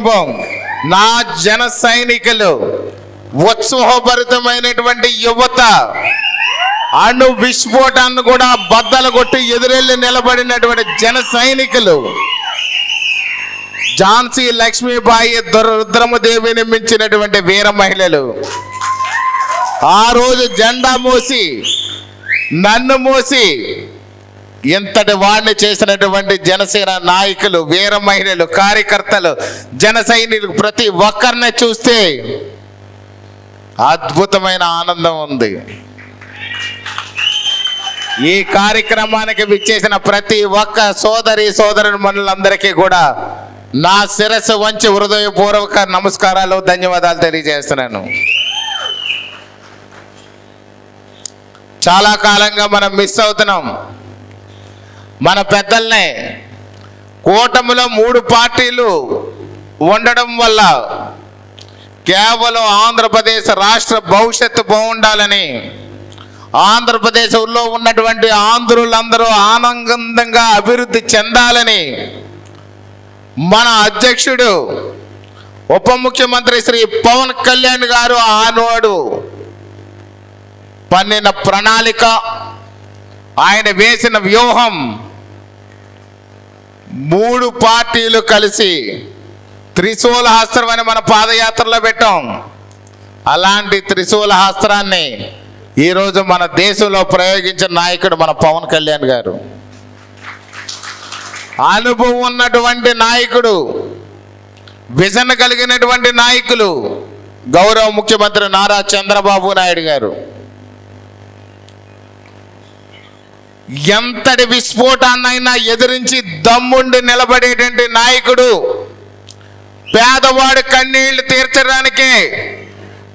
కుటుంబం, నా జన సైనికులు, ఉత్సాహభరితమైనటువంటి యువత, అణు విస్ఫోటాన్ని కూడా బద్దలు కొట్టి ఎదురెళ్ళి నిలబడినటువంటి జన సైనికులు, ఝాన్సీ లక్ష్మీబాయి, రుద్రమదేవిని మించినటువంటి వీర మహిళలు, ఆ రోజు జెండా మోసి నన్ను మోసి ఇంతటి వాడిని చేసినటువంటి జనసేన నాయకులు, వీర మహిళలు, కార్యకర్తలు, జన సైనికులు ప్రతి ఒక్కరిని చూస్తే అద్భుతమైన ఆనందం ఉంది. ఈ కార్యక్రమానికి విచ్చేసిన ప్రతి ఒక్క సోదరులందరికీ కూడా నా శిరస్సు వంచి హృదయపూర్వక నమస్కారాలు, ధన్యవాదాలు తెలియజేస్తున్నాను. చాలా కాలంగా మనం మిస్ అవుతున్నాం. మన పెద్దల్ని కూటమిలో 3 పార్టీలు ఉండడం వల్ల కేవలం ఆంధ్రప్రదేశ్ రాష్ట్ర భవిష్యత్తు బాగుండాలని, ఆంధ్రప్రదేశ్లో ఉన్నటువంటి ఆంధ్రులందరూ ఆనందంగా అభివృద్ధి చెందాలని మన అధ్యక్షుడు ఉప ముఖ్యమంత్రి శ్రీ పవన్ కళ్యాణ్ గారు ఆనాడు పన్నిన ప్రణాళిక, ఆయన వేసిన వ్యూహం 3 పార్టీలు కలిసి త్రిశూల హస్త్రం అని మన పాదయాత్రలో పెట్టాం. అలాంటి త్రిశూల హస్త్రాన్ని ఈరోజు మన దేశంలో ప్రయోగించిన నాయకుడు మన పవన్ కళ్యాణ్ గారు. అనుభవం ఉన్నటువంటి నాయకుడు, విజన్ కలిగినటువంటి నాయకులు గౌరవ ముఖ్యమంత్రి నారా చంద్రబాబు నాయుడు గారు. ఎంతటి విస్ఫోటాన్నైనా ఎదిరించి దమ్ముండి నిలబడేటువంటి నాయకుడు, పేదవాడి కన్నీళ్లు తీర్చడానికి,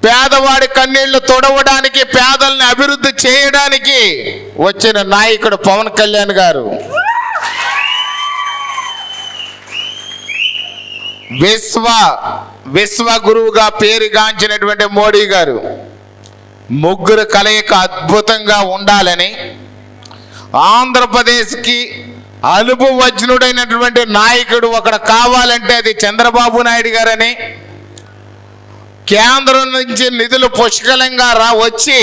పేదవాడి కన్నీళ్లు తొడవడానికి, పేదల్ని అభివృద్ధి చేయడానికి వచ్చిన నాయకుడు పవన్ కళ్యాణ్ గారు. విశ్వ గురువుగా పేరుగాంచినటువంటి మోడీ గారు. ముగ్గురు కలయిక అద్భుతంగా ఉండాలని, ఆంధ్రప్రదేశ్కి అనుభవజ్ఞుడైనటువంటి నాయకుడు ఒకడు కావాలంటే అది చంద్రబాబు నాయుడు గారని, కేంద్రం నుంచి నిధులు పుష్కలంగా వచ్చి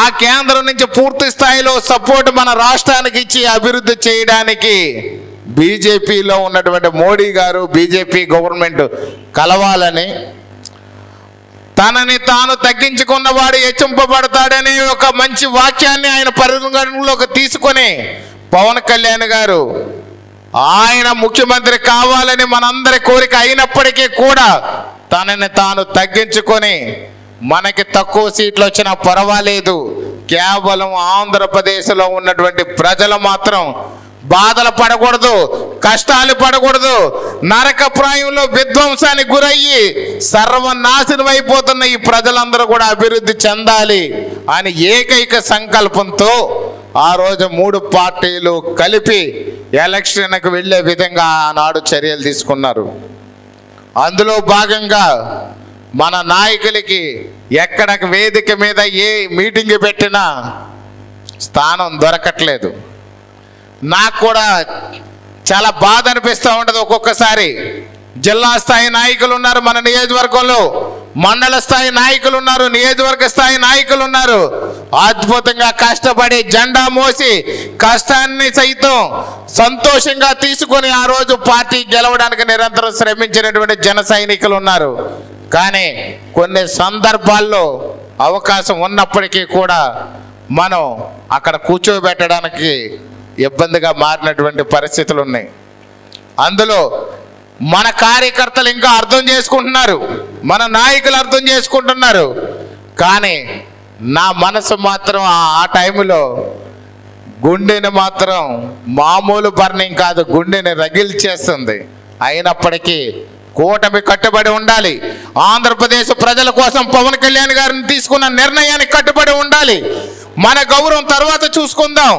ఆ కేంద్రం నుంచి పూర్తి స్థాయిలో సపోర్ట్ మన రాష్ట్రానికి ఇచ్చి అభివృద్ధి చేయడానికి బీజేపీలో ఉన్నటువంటి మోడీ గారు, బీజేపీ గవర్నమెంట్ కలవాలని, తనని తాను తగ్గించుకున్నవాడు హెచ్చింపబడతాడనే ఒక మంచి వాక్యాన్ని ఆయన పరిగణలోకి తీసుకొని పవన్ కళ్యాణ్ గారు ఆయన ముఖ్యమంత్రి కావాలని మనందరి కోరిక అయినప్పటికీ కూడా తనని తాను తగ్గించుకొని మనకి తక్కువ సీట్లు వచ్చినా పర్వాలేదు, కేవలం ఆంధ్రప్రదేశ్లో ఉన్నటువంటి ప్రజలు మాత్రం బాధలు పడకూడదు, కష్టాలు పడకూడదు, నరకప్రాయంలో విధ్వంసానికి గురయ్యి సర్వనాశనం అయిపోతున్న ఈ ప్రజలందరూ కూడా అభివృద్ధి చెందాలి అని ఏకైక సంకల్పంతో ఆ రోజు 3 పార్టీలు కలిపి ఎలక్షన్కి వెళ్ళే విధంగా ఆనాడు చర్యలు తీసుకున్నారు. అందులో భాగంగా మన నాయకులకి ఎక్కడ వేదిక మీద ఏ మీటింగ్ పెట్టినా స్థానం దొరకట్లేదు. నాకు కూడా చాలా బాధ అనిపిస్తూ ఉంటుంది. ఒక్కొక్కసారి జిల్లా స్థాయి నాయకులు ఉన్నారు మన నియోజకవర్గంలో, మండల స్థాయి నాయకులు ఉన్నారు, నియోజకవర్గ స్థాయి నాయకులు ఉన్నారు. అద్భుతంగా కష్టపడి జెండా మోసి కష్టాన్ని సైతం సంతోషంగా తీసుకొని ఆ రోజు పార్టీ గెలవడానికి నిరంతరం శ్రమించినటువంటి జన సైనికులు ఉన్నారు. కానీ కొన్ని సందర్భాల్లో అవకాశం ఉన్నప్పటికీ కూడా మనం అక్కడ కూర్చోబెట్టడానికి ఇబ్బందిగా మారినటువంటి పరిస్థితులు ఉన్నాయి. అందులో మన కార్యకర్తలు ఇంకా అర్థం చేసుకుంటున్నారు, మన నాయకులు అర్థం చేసుకుంటున్నారు. కానీ నా మనసు మాత్రం ఆ టైంలో గుండెని మాత్రం మామూలు బర్నింగ్ కాదు, గుండెని రగిల్చేస్తుంది. అయినప్పటికీ కూటమి కట్టుబడి ఉండాలి. ఆంధ్రప్రదేశ్ ప్రజల కోసం పవన్ కళ్యాణ్ గారిని తీసుకున్న నిర్ణయానికి కట్టుబడి ఉండాలి. మన గౌరవం తర్వాత చూసుకుందాం.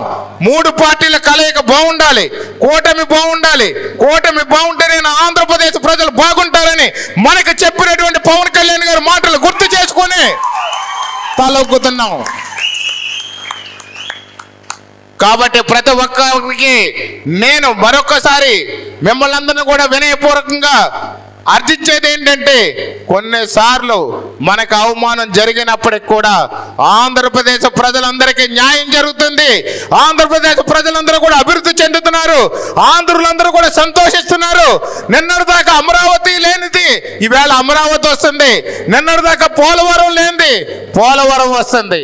3 పార్టీల కలయిక బాగుండాలి, కూటమి బాగుండాలి. కూటమి బాగుంటేనే ఆంధ్రప్రదేశ్ ప్రజలు బాగుంటారని మనకు చెప్పినటువంటి పవన్ కళ్యాణ్ గారి మాటలు గుర్తు చేసుకొని తలొక్కుతున్నాం. కాబట్టి ప్రతి ఒక్కరికి నేను మరొకసారి మిమ్మల్ని అందరినీ కూడా వినయపూర్వకంగా అర్జించేది ఏంటంటే కొన్నిసార్లు మనకు అవమానం జరిగినప్పటికి కూడా ఆంధ్రప్రదేశ్ ప్రజలందరికీ న్యాయం జరుగుతుంది. ఆంధ్రప్రదేశ్ ప్రజలందరూ కూడా అభివృద్ధి చెందుతున్నారు. ఆంధ్రులందరూ కూడా సంతోషిస్తున్నారు. నిన్నటిదాకా అమరావతి లేనిది ఈవేళ అమరావతి వస్తుంది. నిన్నటిదాకా పోలవరం లేనిది పోలవరం వస్తుంది.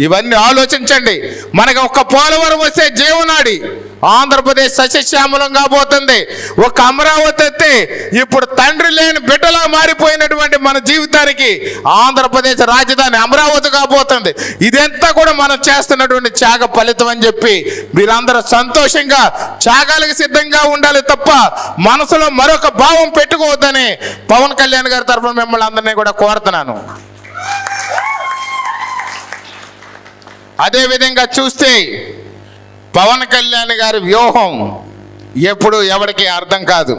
ఇవన్నీ ఆలోచించండి. మనకు ఒక్క పోలవరం వస్తే జీవనాడి ఆంధ్రప్రదేశ్ సస్యశ్యామలం కాబోతుంది. ఒక అమరావతి అయితే ఇప్పుడు తండ్రి లేని బిడ్డలా మారిపోయినటువంటి మన జీవితానికి ఆంధ్రప్రదేశ్ రాజధాని అమరావతి కాబోతుంది. ఇదంతా కూడా మనం చేస్తున్నటువంటి త్యాగ ఫలితం అని చెప్పి మీరందరూ సంతోషంగా త్యాగాలకు సిద్ధంగా ఉండాలి తప్ప మనసులో మరొక భావం పెట్టుకోవద్దని పవన్ కళ్యాణ్ గారి తరఫున మిమ్మల్ని అందరినీ కూడా కోరుతున్నాను. అదేవిధంగా చూస్తే పవన్ కళ్యాణ్ గారి వ్యూహం ఎప్పుడు ఎవరికి అర్థం కాదు.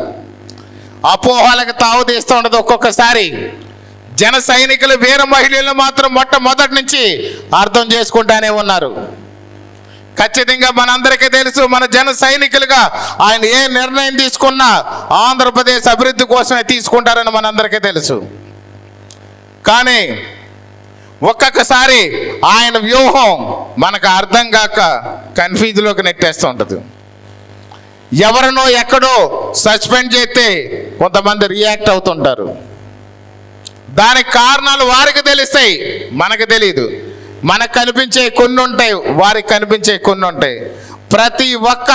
అపోహలకు తావు తీస్తూ ఉండదు. ఒక్కొక్కసారి జన సైనికులు వీర మహిళలు మాత్రం మొట్టమొదటి నుంచి అర్థం చేసుకుంటానే ఉన్నారు. ఖచ్చితంగా మనందరికీ తెలుసు, మన జన సైనికులుగా ఆయన ఏ నిర్ణయం తీసుకున్నా ఆంధ్రప్రదేశ్ అభివృద్ధి కోసమే తీసుకుంటారని మనందరికీ తెలుసు. కానీ ఒక్కొక్కసారి ఆయన వ్యూహం మనకు అర్థం కాక కన్ఫ్యూజ్లోకి నెట్టేస్తూ ఉంటుంది. ఎవరినో ఎక్కడో సస్పెండ్ చేస్తే కొంతమంది రియాక్ట్ అవుతుంటారు. దానికి కారణాలు వారికి తెలుస్తాయి, మనకు తెలియదు. మనకు కనిపించే కొన్ని ఉంటాయి, వారికి కనిపించే కొన్ని ఉంటాయి. ప్రతి ఒక్క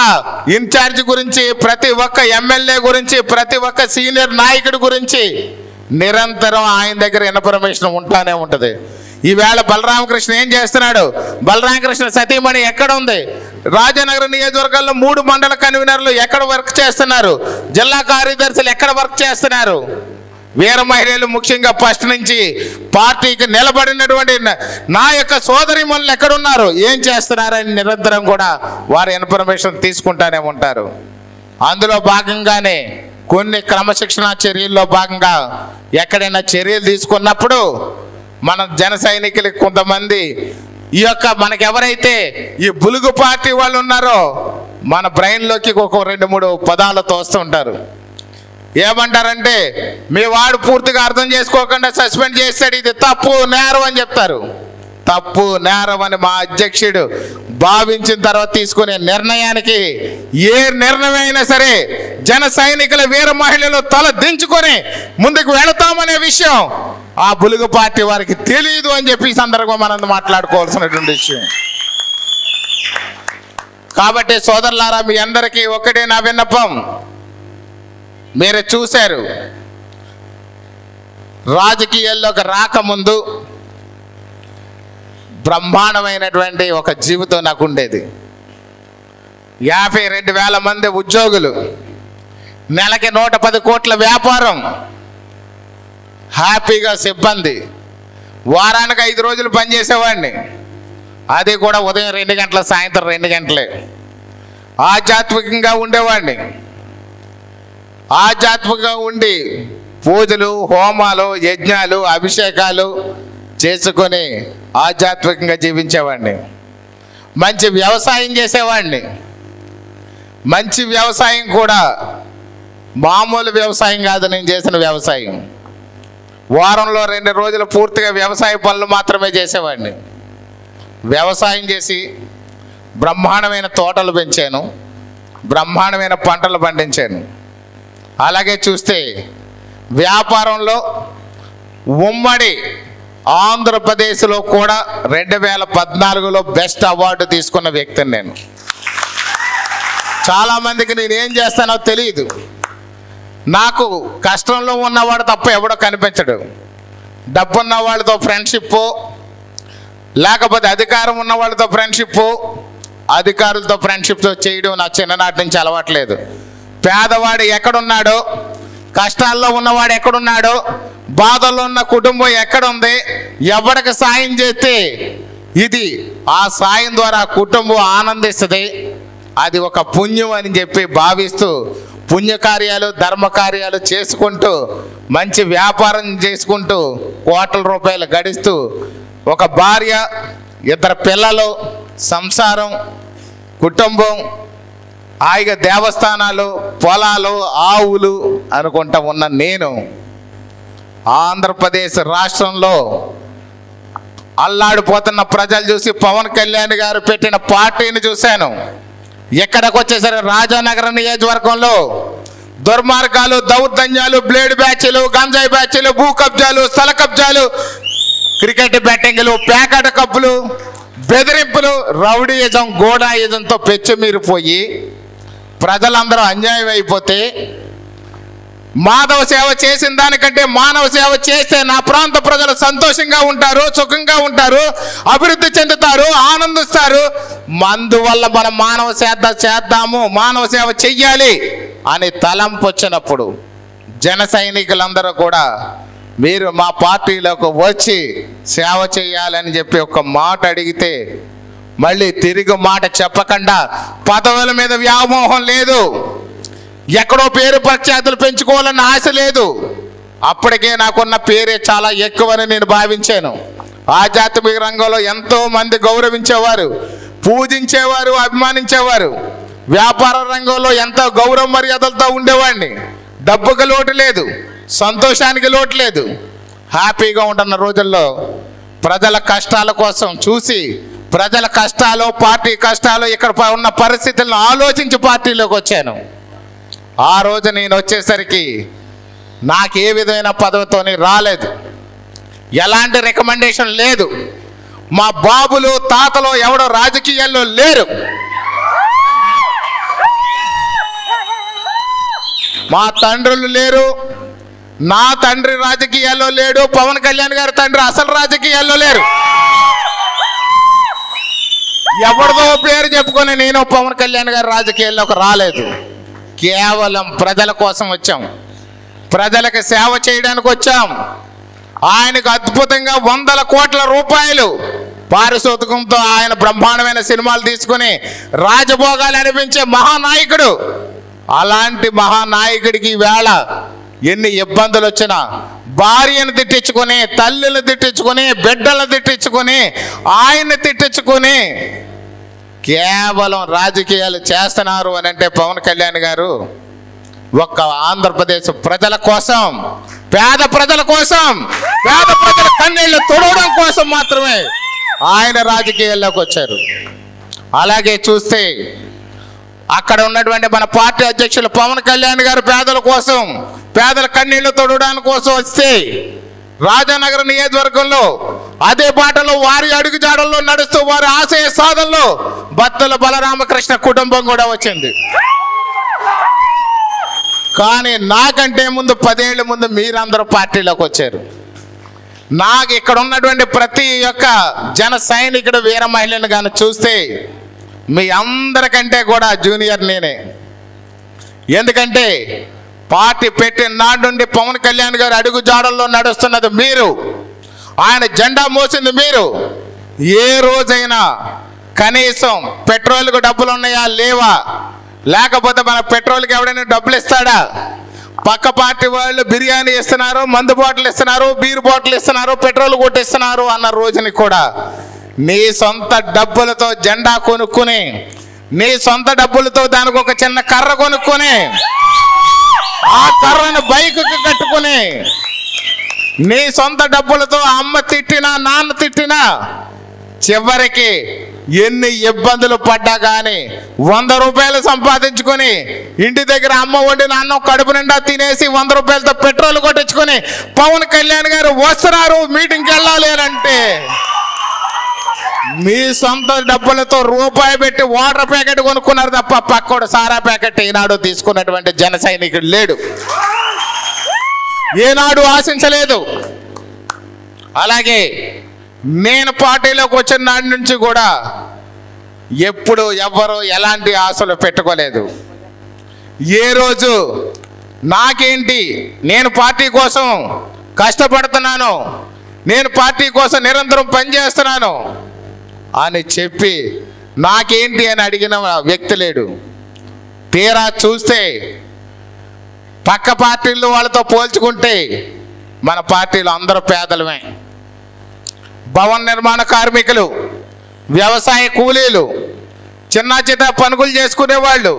ఇన్ఛార్జ్ గురించి, ప్రతి ఒక్క ఎమ్మెల్యే గురించి, ప్రతి ఒక్క సీనియర్ నాయకుడి గురించి నిరంతరం ఆయన దగ్గర ఇన్ఫర్మేషన్ ఉంటానే ఉంటుంది. ఈవేళ బలరామకృష్ణ ఏం చేస్తున్నాడు? బలరామకృష్ణ సతీమణి ఎక్కడ ఉంది? రాజనగరం నియోజకవర్గాల్లో 3 మండల కన్వీనర్లు ఎక్కడ వర్క్ చేస్తున్నారు? జిల్లా కార్యదర్శులు ఎక్కడ వర్క్ చేస్తున్నారు? వీర మహిళలు ముఖ్యంగా ఫస్ట్ నుంచి పార్టీకి నిలబడినటువంటి నా యొక్క సోదరిమణులు ఎక్కడున్నారు, ఏం చేస్తున్నారని నిరంతరం కూడా వారి ఇన్ఫర్మేషన్ తీసుకుంటానే ఉంటారు. అందులో భాగంగానే కొన్ని క్రమశిక్షణ చర్యల్లో భాగంగా ఎక్కడైనా చర్యలు తీసుకున్నప్పుడు మన జన సైనికులకి కొంతమంది ఈ యొక్క మనకెవరైతే ఈ బులుగు పార్టీ వాళ్ళు ఉన్నారో మన బ్రెయిన్లోకి ఒక 2-3 పదాలు తోస్తూ ఉంటారు. ఏమంటారంటే, మీ వాడు పూర్తిగా అర్థం చేసుకోకుండా సస్పెండ్ చేస్తాడు, ఇది తప్పు నేరం అని చెప్తారు. తప్పు నేరం అని మా అధ్యక్షుడు భావించిన తర్వాత తీసుకునే నిర్ణయానికి ఏ నిర్ణయం అయినా సరే జన సైనికుల వీర మహిళలు తల దించుకొని ముందుకు వెళతామనే విషయం ఆ బులుగు పార్టీ వారికి తెలియదు అని చెప్పి ఈ సందర్భంగా మనం మాట్లాడుకోవాల్సినటువంటి విషయం. కాబట్టి సోదరులారా, మీ అందరికీ ఒకటే నా విన్నపం. మీరు చూశారు, రాజకీయాల్లోకి రాకముందు బ్రహ్మాండమైనటువంటి ఒక జీవితం నాకు ఉండేది. 52,000 మంది ఉద్యోగులు, నెలకి 110 కోట్ల వ్యాపారం, హ్యాపీగా సిబ్బంది, వారానికి 5 రోజులు పనిచేసేవాడిని. అది కూడా ఉదయం 2 గంటల, సాయంత్రం 2 గంటలే. ఆధ్యాత్మికంగా ఉండేవాడిని. ఆధ్యాత్మికంగా ఉండి పూజలు, హోమాలు, యజ్ఞాలు, అభిషేకాలు చేసుకొని ఆధ్యాత్మికంగా జీవించేవాడిని. మంచి వ్యవసాయం చేసేవాడిని. మంచి వ్యవసాయం కూడా మామూలు వ్యవసాయం కాదు నేను చేసిన వ్యవసాయం. వారంలో 2 రోజులు పూర్తిగా వ్యవసాయ పనులు మాత్రమే చేసేవాడిని. వ్యవసాయం చేసి బ్రహ్మాండమైన తోటలు పెంచాను, బ్రహ్మాండమైన పంటలు పండించాను. అలాగే చూస్తే వ్యాపారంలో ఉమ్మడి ఆంధ్రప్రదేశ్లో కూడా 2014లో బెస్ట్ అవార్డు తీసుకున్న వ్యక్తిని నేను. చాలామందికి నేను ఏం చేస్తానో తెలియదు. నాకు కష్టంలో ఉన్నవాడు తప్ప ఎవడో కనిపించడు. డబ్బున్న వాళ్ళతో ఫ్రెండ్షిప్, లేకపోతే అధికారం ఉన్న వాళ్ళతో ఫ్రెండ్షిప్, అధికారులతో ఫ్రెండ్షిప్తో చేయడం నా చిన్ననాటి నుంచి అలవాట్లేదు. పేదవాడు ఎక్కడున్నాడో, కష్టాల్లో ఉన్నవాడు ఎక్కడున్నాడో, బాధల్లో ఉన్న కుటుంబం ఎక్కడుంది, ఎవరికి సాయం చేస్తే ఇది ఆ సాయం ద్వారా కుటుంబం ఆనందిస్తుంది, అది ఒక పుణ్యం అని చెప్పి భావిస్తూ పుణ్యకార్యాలు, ధర్మకార్యాలు చేసుకుంటూ మంచి వ్యాపారం చేసుకుంటూ కోట్ల రూపాయలు గడిస్తూ ఒక భార్య, 2 పిల్లలు, సంసారం, కుటుంబం, హాయిగా దేవస్థానాలు, పొలాలు, ఆవులు అనుకుంటా ఉన్న నేను ఆంధ్రప్రదేశ్ రాష్ట్రంలో అల్లాడిపోతున్న ప్రజలు చూసి పవన్ కళ్యాణ్ గారు పెట్టిన పార్టీని చూశాను. ఎక్కడికి వచ్చేసరికి రాజానగరం నియోజకవర్గంలో దుర్మార్గాలు, దౌర్జన్యాలు, బ్లేడ్ బ్యాచ్లు, గంజాయి బ్యాచ్లు, భూ కబ్జాలు, స్థల కబ్జాలు, క్రికెట్ బ్యాటింగ్లు, ప్యాకెట్ కప్పులు, బెదిరింపులు, రౌడీయిజం, గోడాయిజంతో పెచ్చుమీరిపోయి ప్రజలందరూ అన్యాయం అయిపోతే మాధవ సేవ చేసిన దానికంటే మానవ సేవ చేస్తే నా ప్రాంత ప్రజలు సంతోషంగా ఉంటారు, సుఖంగా ఉంటారు, అభివృద్ధి చెందుతారు, ఆనందిస్తారు. అందువల్ల మనం మానవ సేవ చేద్దాము, మానవ సేవ చెయ్యాలి అని తలంపు వచ్చినప్పుడు జన సైనికులందరూ కూడా మీరు మా పార్టీలోకి వచ్చి సేవ చేయాలని చెప్పి ఒక మాట అడిగితే మళ్ళీ తిరిగి మాట చెప్పకుండా పదవుల మీద వ్యామోహం లేదు, ఎక్కడో పేరు ప్రఖ్యాతులు పెంచుకోవాలన్న ఆశ లేదు. అప్పటికే నాకున్న పేరే చాలా ఎక్కువని నేను భావించాను. ఆధ్యాత్మిక రంగంలో ఎంతో మంది గౌరవించేవారు, పూజించేవారు, అభిమానించేవారు. వ్యాపార రంగంలో ఎంతో గౌరవ మర్యాదలతో ఉండేవాడిని. డబ్బుకి లోటు లేదు, సంతోషానికి లోటు లేదు. హ్యాపీగా ఉంటున్న రోజుల్లో ప్రజల కష్టాల కోసం చూసి, ప్రజల కష్టాలు, పార్టీ కష్టాలు, ఇక్కడ ఉన్న పరిస్థితులను ఆలోచించి పార్టీలోకి వచ్చాను. ఆ రోజు నేను వచ్చేసరికి నాకు ఏ విధమైన పదవితోని రాలేదు, ఎలాంటి రికమెండేషన్ లేదు. మా బాబులు, తాతలు ఎవడో రాజకీయాల్లో లేరు, మా తండ్రులు లేరు, నా తండ్రి రాజకీయాల్లో లేడు, పవన్ కళ్యాణ్ గారి తండ్రి అసలు రాజకీయాల్లో లేరు. ఎవరిదో పేరు చెప్పుకొని నేను పవన్ కళ్యాణ్ గారి రాజకీయాల్లోకి రాలేదు. కేవలం ప్రజల కోసం వచ్చాం, ప్రజలకు సేవ చేయడానికి వచ్చాం. ఆయనకు అద్భుతంగా 100 కోట్ల రూపాయలు పారితోషికంతో ఆయన బ్రహ్మాండమైన సినిమాలు తీసుకుని రాజభోగాలు అనిపించే మహానాయకుడు. అలాంటి మహానాయకుడికి ఈవేళ ఎన్ని ఇబ్బందులు వచ్చినా భార్యను తిట్టించుకొని, తల్లిని తిట్టించుకొని, బిడ్డలను తిట్టించుకొని, ఆయన్ని తిట్టించుకొని కేవలం రాజకీయాలు చేస్తున్నారు అని అంటే పవన్ కళ్యాణ్ గారు ఒక్క ఆంధ్రప్రదేశ్ ప్రజల కోసం, పేద ప్రజల కోసం, పేద ప్రజల కన్నీళ్లు తొడవడం కోసం మాత్రమే ఆయన రాజకీయాల్లోకి వచ్చారు. అలాగే చూస్తే అక్కడ ఉన్నటువంటి మన పార్టీ అధ్యక్షులు పవన్ కళ్యాణ్ గారు పేదల కోసం, పేదల కన్నీళ్లు తొడవడానికి కోసం వస్తే రాజానగరం నియోజకవర్గంలో అదే బాటలో వారి అడుగుజాడల్లో నడుస్తూ వారి ఆశయ సాధనలో బత్తుల బలరామకృష్ణ కుటుంబం కూడా వచ్చింది. కానీ నాకంటే ముందు 10 ఏళ్ళ ముందు మీరందరూ పార్టీలోకి వచ్చారు. నాకు ఇక్కడ ఉన్నటువంటి ప్రతి ఒక్క జన సైనికుడు, వీర మహిళను కానీ చూస్తే మీ అందరికంటే కూడా జూనియర్ నేనే. ఎందుకంటే పార్టీ పెట్టిన నాటి నుండి పవన్ కళ్యాణ్ గారు అడుగు జాడల్లో నడుస్తున్నది మీరు, ఆయన జెండా మోసింది మీరు. ఏ రోజైనా కనీసం పెట్రోల్కు డబ్బులు ఉన్నాయా లేవా, లేకపోతే మన పెట్రోల్కి ఎవడైనా డబ్బులు ఇస్తాడా? పక్క పార్టీ వాళ్ళు బిర్యానీ ఇస్తున్నారు, మందు బాటిల్ ఇస్తున్నారు, బీర్ బాటిల్ ఇస్తున్నారు, పెట్రోల్ కొట్టిస్తున్నారు అన్న రోజుని కూడా నీ సొంత డబ్బులతో జెండా కొనుక్కుని, నీ సొంత డబ్బులతో దానికి ఒక చిన్న కర్ర కొనుక్కొని, ఆ కర్రను బైకుకి కట్టుకుని, నీ సొంత డబ్బులతో అమ్మ తిట్టినా, నాన్న తిట్టినా, చివరికి ఎన్ని ఇబ్బందులు పడ్డా కానీ 100 రూపాయలు సంపాదించుకొని ఇంటి దగ్గర అమ్మ వండిన అన్నం కడుపు నిండా తినేసి 100 రూపాయలతో పెట్రోల్ కొట్టించుకొని పవన్ కళ్యాణ్ గారు వస్తున్నారు మీటింగ్కి వెళ్ళాలి అంటే మీ సొంత డబ్బులతో రూపాయి పెట్టి వాటర్ ప్యాకెట్ కొనుక్కున్నారు తప్ప పక్కోడు సారా ప్యాకెట్ ఈనాడు తీసుకున్నటువంటి జన సైనికుడు లేడు, ఏనాడు ఆశించలేదు. అలాగే నేను పార్టీలోకి వచ్చిన నాటి నుంచి కూడా ఎప్పుడు ఎవ్వరూ ఎలాంటి ఆశలు పెట్టుకోలేదు. ఏ రోజు నాకేంటి, నేను పార్టీ కోసం కష్టపడుతున్నాను, నేను పార్టీ కోసం నిరంతరం పనిచేస్తున్నాను అని చెప్పి నాకేంటి అని అడిగిన వ్యక్తి లేడు. తీరా చూస్తే పక్క పార్టీలు వాళ్ళతో పోల్చుకుంటే మన పార్టీలో అందరూ పేదలమే. భవన నిర్మాణ కార్మికులు, వ్యవసాయ కూలీలు, చిన్న చిన్న పనులు చేసుకునేవాళ్ళు,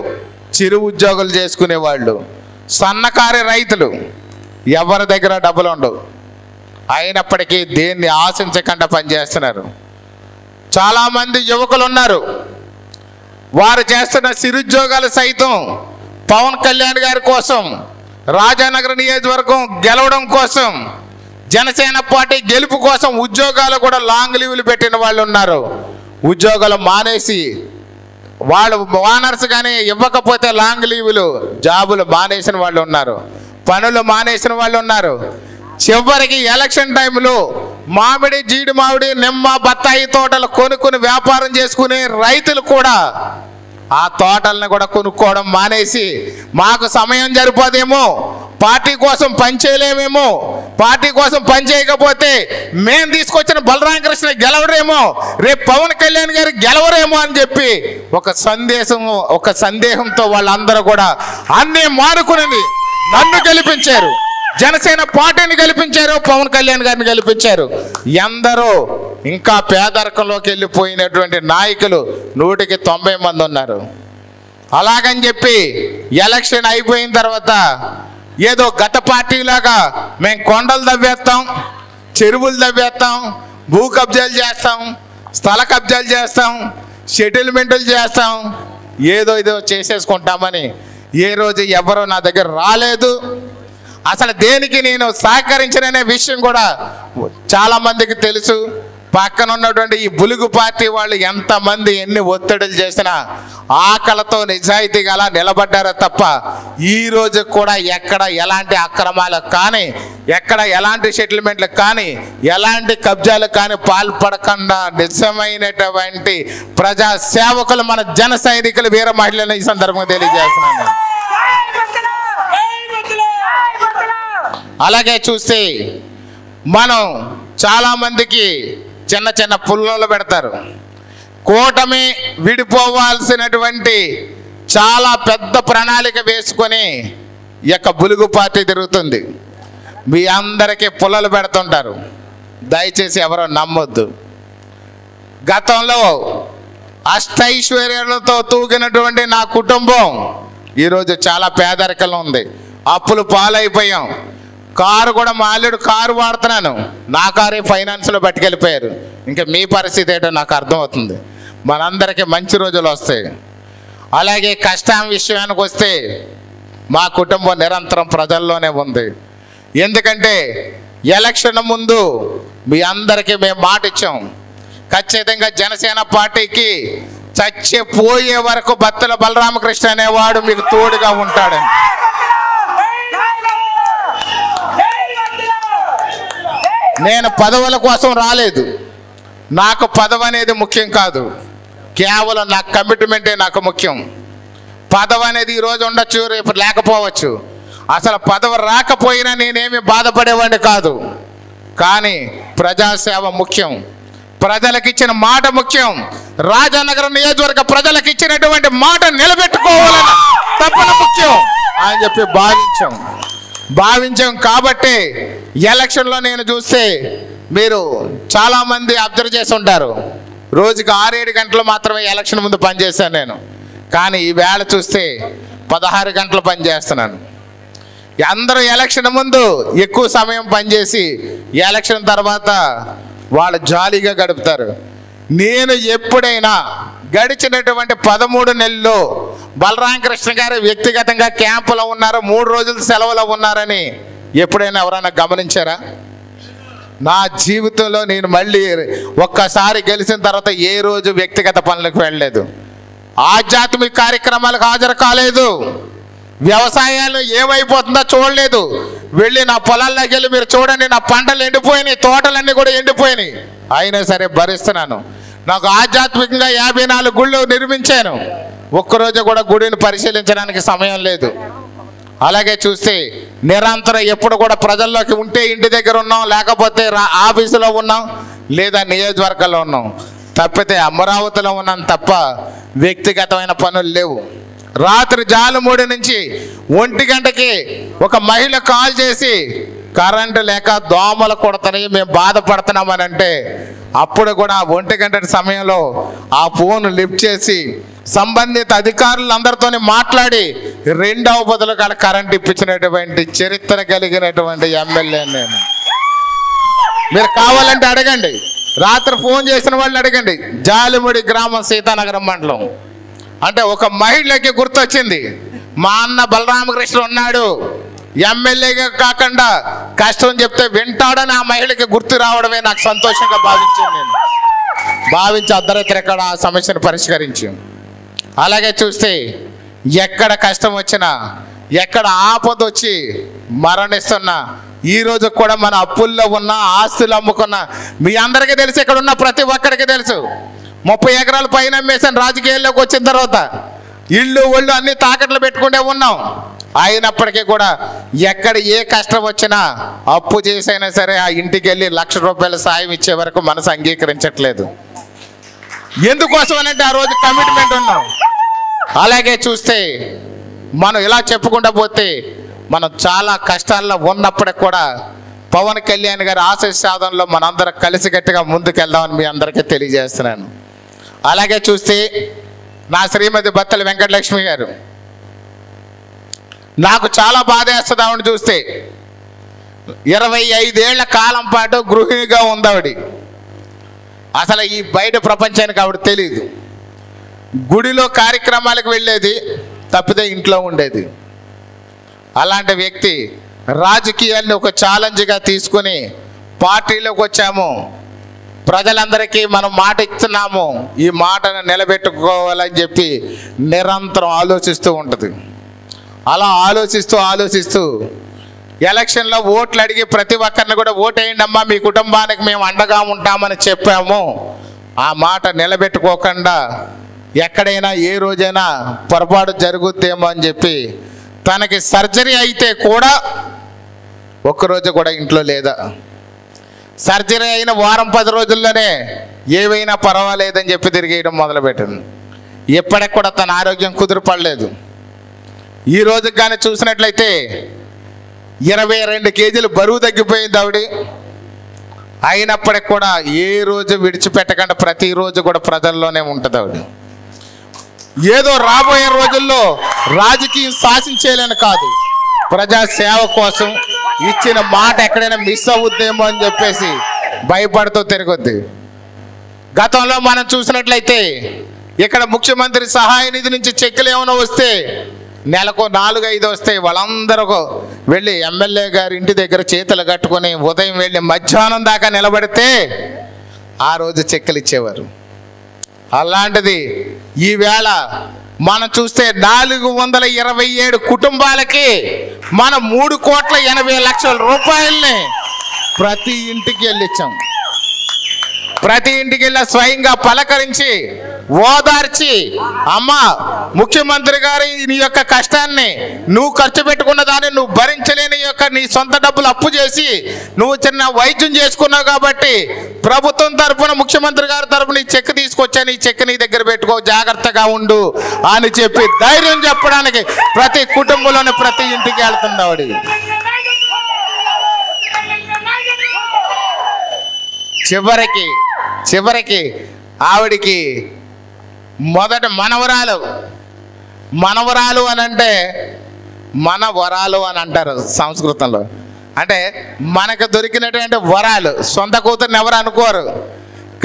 చిరు ఉద్యోగులు చేసుకునేవాళ్ళు, సన్నకారు రైతులు, ఎవరి దగ్గర డబ్బులు ఉండవు, అయినప్పటికీ దేన్ని ఆశించకుండా పనిచేస్తున్నారు. చాలామంది యువకులు ఉన్నారు, వారు చేస్తున్న చిరుద్యోగాలు సైతం పవన్ కళ్యాణ్ గారి కోసం, రాజానగర్ నియోజకవర్గం గెలవడం కోసం, జనసేన పార్టీ గెలుపు కోసం ఉద్యోగాలు కూడా లాంగ్ లీవ్లు పెట్టిన వాళ్ళు ఉన్నారు. ఉద్యోగాలు మానేసి వాళ్ళు ఓనర్స్ కానీ ఇవ్వకపోతే లాంగ్ లీవులు జాబులు మానేసిన వాళ్ళు ఉన్నారు, పనులు మానేసిన వాళ్ళు ఉన్నారు. చివరికి ఎలక్షన్ టైంలో మామిడి, జీడి మామిడి, నిమ్మ, బత్తాయి తోటలు కొనుక్కుని వ్యాపారం చేసుకునే రైతులు కూడా ఆ తోటలను కూడా కొనుక్కోవడం మానేసి, మాకు సమయం సరిపోదేమో, పార్టీ కోసం పనిచేయలేమేమో, పార్టీ కోసం పనిచేయకపోతే మేము తీసుకొచ్చిన బలరామకృష్ణ గెలవరేమో, రేపు పవన్ కళ్యాణ్ గారు గెలవరేమో అని చెప్పి ఒక సందేహంతో వాళ్ళందరూ కూడా అన్నీ మానుకుని నన్ను గెలిపించారు, జనసేన పార్టీని గెలిపించారు, పవన్ కళ్యాణ్ గారిని గెలిపించారు. ఎందరో ఇంకా పేదరికంలోకి వెళ్ళిపోయినటువంటి నాయకులు 190 మంది ఉన్నారు. అలాగని చెప్పి ఎలక్షన్ అయిపోయిన తర్వాత ఏదో గత పార్టీలాగా మేము కొండలు తవ్వేస్తాం, చెరువులు తవ్వేస్తాం, భూ కబ్జాలు చేస్తాం, స్థల కబ్జాలు చేస్తాం, సెటిల్మెంట్లు చేస్తాం, ఏదో చేసేసుకుంటామని ఏ రోజు ఎవరో నా దగ్గర రాలేదు. అసలు దేనికి నేను సహకరించననే విషయం కూడా చాలామందికి తెలుసు. పక్కన ఉన్నటువంటి ఈ బులుగు పార్టీ వాళ్ళు ఎంతమంది ఎన్ని ఒత్తిడులు చేసినా ఆకలితో నిజాయితీగా అలా నిలబడ్డారో తప్ప ఈ రోజు కూడా ఎక్కడ ఎలాంటి అక్రమాలకు కానీ, ఎక్కడ ఎలాంటి సెటిల్మెంట్లకు కానీ, ఎలాంటి కబ్జాలకు కానీ పాల్పడకుండా నిజమైనటువంటి ప్రజా సేవకులు మన జన సైనికులు వీర మహిళలను ఈ సందర్భంగా తెలియజేస్తున్నాను. అలాగే చూస్తే మనం చాలామందికి చిన్న చిన్న పుల్లలు పెడతారు. కూటమి విడిపోవాల్సినటువంటి చాలా పెద్ద ప్రణాళిక వేసుకొని ఈ యొక్క బులుగు పార్టీ తిరుగుతుంది. మీ అందరికీ పుల్లలు పెడుతుంటారు, దయచేసి ఎవరో నమ్మొద్దు. గతంలో అష్టైశ్వర్యాలతో తూగినటువంటి నా కుటుంబం ఈరోజు చాలా పేదరికంలో ఉంది, అప్పులు పాలైపోయాం. కారు కూడా మా అల్లుడు కారు వాడుతున్నాను, నా కారే ఫైనాన్స్లో పట్టుకెళ్ళిపోయారు. ఇంకా మీ పరిస్థితి ఏంటో నాకు అర్థమవుతుంది. మనందరికీ మంచి రోజులు వస్తాయి. అలాగే కష్టం విషయానికి వస్తే మా కుటుంబం నిరంతరం ప్రజల్లోనే ఉంది. ఎందుకంటే ఎలక్షన్ ముందు మీ అందరికీ మేము మాట ఇచ్చాం, ఖచ్చితంగా జనసేన పార్టీకి చచ్చిపోయే వరకు బత్తుల బలరామకృష్ణ అనేవాడు మీకు తోడుగా ఉంటాడని. నేను పదవుల కోసం రాలేదు, నాకు పదవి అనేది ముఖ్యం కాదు, కేవలం నా కమిట్మెంటే నాకు ముఖ్యం. పదవి అనేది ఈరోజు ఉండొచ్చు, రేపు లేకపోవచ్చు. అసలు పదవి రాకపోయినా నేనేమి బాధపడేవాడిని కాదు. కానీ ప్రజాసేవ ముఖ్యం, ప్రజలకు ఇచ్చిన మాట ముఖ్యం. రాజానగరం నియోజకవర్గ ప్రజలకు ఇచ్చినటువంటి మాట నిలబెట్టుకోవాలని తప్పన ముఖ్యం అని చెప్పి భావించాం. కాబట్టి ఎలక్షన్లో నేను చూస్తే మీరు చాలామంది అబ్జర్వ్ చేసి ఉంటారు, రోజుకి 6-7 గంటలు మాత్రమే ఎలక్షన్ ముందు పనిచేశాను నేను. కానీ ఈ వేళ చూస్తే 16 గంటలు పనిచేస్తున్నాను. అందరూ ఎలక్షన్ ముందు ఎక్కువ సమయం పనిచేసి ఎలక్షన్ తర్వాత వాళ్ళు జాలీగా గడుపుతారు. నేను ఎప్పుడైనా గడిచినటువంటి 13 నెలల్లో బలరామకృష్ణ గారు వ్యక్తిగతంగా క్యాంపులో ఉన్నారు, 3 రోజులు సెలవులో ఉన్నారని ఎప్పుడైనా ఎవరైనా గమనించారా? నా జీవితంలో నేను మళ్ళీ ఒక్కసారి గెలిచిన తర్వాత ఏ రోజు వ్యక్తిగత పనులకు వెళ్ళలేదు, ఆధ్యాత్మిక కార్యక్రమాలకు హాజరు కాలేదు, వ్యవసాయాలు ఏమైపోతుందో చూడలేదు. వెళ్ళి నా పొలాల్లోకి వెళ్ళి మీరు చూడండి, నా పంటలు ఎండిపోయినాయి, తోటలన్నీ కూడా ఎండిపోయినాయి. అయినా సరే భరిస్తున్నాను. నాకు ఆధ్యాత్మికంగా 54 గుళ్ళు నిర్మించాను, ఒక్కరోజు కూడా గుడిని పరిశీలించడానికి సమయం లేదు. అలాగే చూస్తే నిరంతరం ఎప్పుడు కూడా ప్రజల్లోకి ఉంటే ఇంటి దగ్గర ఉన్నాం, లేకపోతే ఆఫీసులో ఉన్నాం, లేదా నియోజకవర్గంలో ఉన్నాం. తప్పితే అమరావతిలో ఉన్నాం తప్ప వ్యక్తిగతమైన పనులు లేవు. రాత్రి జాలుమూడి నుంచి 1 గంటకి ఒక మహిళ కాల్ చేసి కరెంటు లేక దోమలు కొడతాయి, మేము బాధపడుతున్నామని అంటే అప్పుడు కూడా 1 గంట సమయంలో ఆ ఫోన్ లిఫ్ట్ చేసి సంబంధిత అధికారులందరితో మాట్లాడి 2వ బదులు కాడ కరెంట్ ఇప్పించినటువంటి చరిత్ర కలిగినటువంటి ఎమ్మెల్యే నేను. మీరు కావాలంటే అడగండి, రాత్రి ఫోన్ చేసిన వాళ్ళని అడగండి. జాలిముడి గ్రామం, సీతానగరం మండలం. అంటే ఒక మహిళకి గుర్తొచ్చింది, మా అన్న బలరామకృష్ణ ఉన్నాడు, ఎమ్మెల్యేగా కాకుండా కష్టం చెప్తే వింటాడని ఆ మహిళకి గుర్తు రావడమే నాకు సంతోషంగా భావించాను. నేను భావించి అర్ధరాత్రి ఎక్కడ ఆ సమస్యను పరిష్కరించి. అలాగే చూస్తే ఎక్కడ కష్టం వచ్చినా, ఎక్కడ ఆపద వచ్చి మరణిస్తున్నా, ఈరోజు కూడా మన అప్పుల్లో ఉన్న, ఆస్తులు అమ్ముకున్న మీ అందరికీ తెలుసు, ఇక్కడ ఉన్న ప్రతి ఒక్కరికి తెలుసు. 30 ఎకరాల పైన అమ్మేసాను రాజకీయాల్లోకి వచ్చిన తర్వాత. ఇళ్ళు ఒళ్ళు అన్ని తాకట్లు పెట్టుకుంటే ఉన్నాం. అయినప్పటికీ కూడా ఎక్కడ ఏ కష్టం వచ్చినా అప్పు చేసైనా సరే ఆ ఇంటికి వెళ్ళి ₹1,00,000 సాయం ఇచ్చే వరకు మనసు అంగీకరించట్లేదు. ఎందుకోసం అనంటే ఆ రోజు కమిట్మెంట్ ఉన్నాం. అలాగే చూస్తే మనం ఇలా చెప్పుకుంటూ పోతే మనం చాలా కష్టాల్లో ఉన్నప్పటికి కూడా పవన్ కళ్యాణ్ గారి ఆశీస్ సాధనలో మనందరం కలిసికట్టుగా ముందుకెళ్దామని మీ అందరికీ తెలియజేస్తున్నాను. అలాగే చూస్తే నా శ్రీమతి బత్తల వెంకటలక్ష్మి గారు, నాకు చాలా బాధ వేస్తుంది ఆవిడ చూస్తే. 25 ఏళ్ల కాలం పాటు గృహిణిగా ఉంది ఆవిడ. అసలు ఈ బయట ప్రపంచానికి ఆవిడ తెలియదు. గుడిలో కార్యక్రమాలకు వెళ్ళేది తప్పితే ఇంట్లో ఉండేది. అలాంటి వ్యక్తి రాజకీయాల్ని ఒక ఛాలెంజ్గా తీసుకుని పార్టీలోకి వచ్చాము. ప్రజలందరికీ మనం మాట ఇస్తున్నాము, ఈ మాటను నిలబెట్టుకోవాలని చెప్పి నిరంతరం ఆలోచిస్తూ ఉంటుంది. అలా ఆలోచిస్తూ ఎలక్షన్లో ఓట్లు అడిగి ప్రతి ఒక్కరిని కూడా ఓటేయండి అమ్మా, మీ కుటుంబానికి మేము అండగా ఉంటామని చెప్పాము. ఆ మాట నిలబెట్టుకోకుండా ఎక్కడైనా ఏ రోజైనా పొరపాటు జరుగుద్దేమో అని చెప్పి తనకి సర్జరీ అయితే కూడా ఒక్కరోజు కూడా ఇంట్లో లేదా. సర్జరీ అయిన వారం 10 రోజుల్లోనే ఏవైనా పర్వాలేదని చెప్పి తిరిగేయడం మొదలుపెట్టింది. ఇప్పటికి కూడా తన ఆరోగ్యం కుదురుపడలేదు. ఈ రోజుకి కానీ చూసినట్లయితే 22 కేజీలు బరువు తగ్గిపోయింది ఆవిడ. అయినప్పటికి కూడా ఏ రోజు విడిచిపెట్టకుండా ప్రతిరోజు కూడా ప్రజల్లోనే ఉంటుంది ఆవిడ. ఏదో రాబోయే రోజుల్లో రాజకీయం శాసించేయాలని కాదు, ప్రజాసేవ కోసం ఇచ్చిన మాట ఎక్కడైనా మిస్ అవుద్దేమో అని చెప్పేసి భయపడుతూ తిరగొద్ది. గతంలో మనం చూసినట్లయితే ఇక్కడ ముఖ్యమంత్రి సహాయ నిధి నుంచి చెక్కులు ఏమైనా వస్తే నెలకు 4-5 వస్తే వాళ్ళందరూ వెళ్ళి ఎమ్మెల్యే గారి ఇంటి దగ్గర చేతులు కట్టుకొని ఉదయం వెళ్ళి మధ్యాహ్నం దాకా నిలబడితే ఆ రోజు చెక్కులు ఇచ్చేవారు. అలాంటిది ఈవేళ మనం చూస్తే 427 కుటుంబాలకి మనం 3,80,00,000 రూపాయలని ప్రతి ఇంటికి వెళ్ళిచ్చాం. ప్రతి ఇంటికి వెళ్ళి స్వయంగా పలకరించి ఓదార్చి, అమ్మా ముఖ్యమంత్రి గారు నీ యొక్క కష్టాన్ని, నువ్వు ఖర్చు పెట్టుకున్న దాన్ని నువ్వు భరించలేని నీ సొంత డబ్బులు అప్పు చేసి నువ్వు చిన్న వైద్యం చేసుకున్నావు కాబట్టి ప్రభుత్వం తరఫున, ముఖ్యమంత్రి గారి తరఫున ఈ చెక్ తీసుకొచ్చాను, ఈ చెక్ నీ దగ్గర పెట్టుకో, జాగ్రత్తగా ఉండు అని చెప్పి ధైర్యం చెప్పడానికి ప్రతి కుటుంబంలోని ప్రతి ఇంటికి వెళ్తుంది ఆవిడ. చివరికి ఆవిడికి మొదట మనవరాలు అని అంటే మనవరాలు అని అంటారు సంస్కృతంలో. అంటే మనకు దొరికినటువంటి వరాలు, సొంత కూతుర్ని ఎవరు అనుకోరు,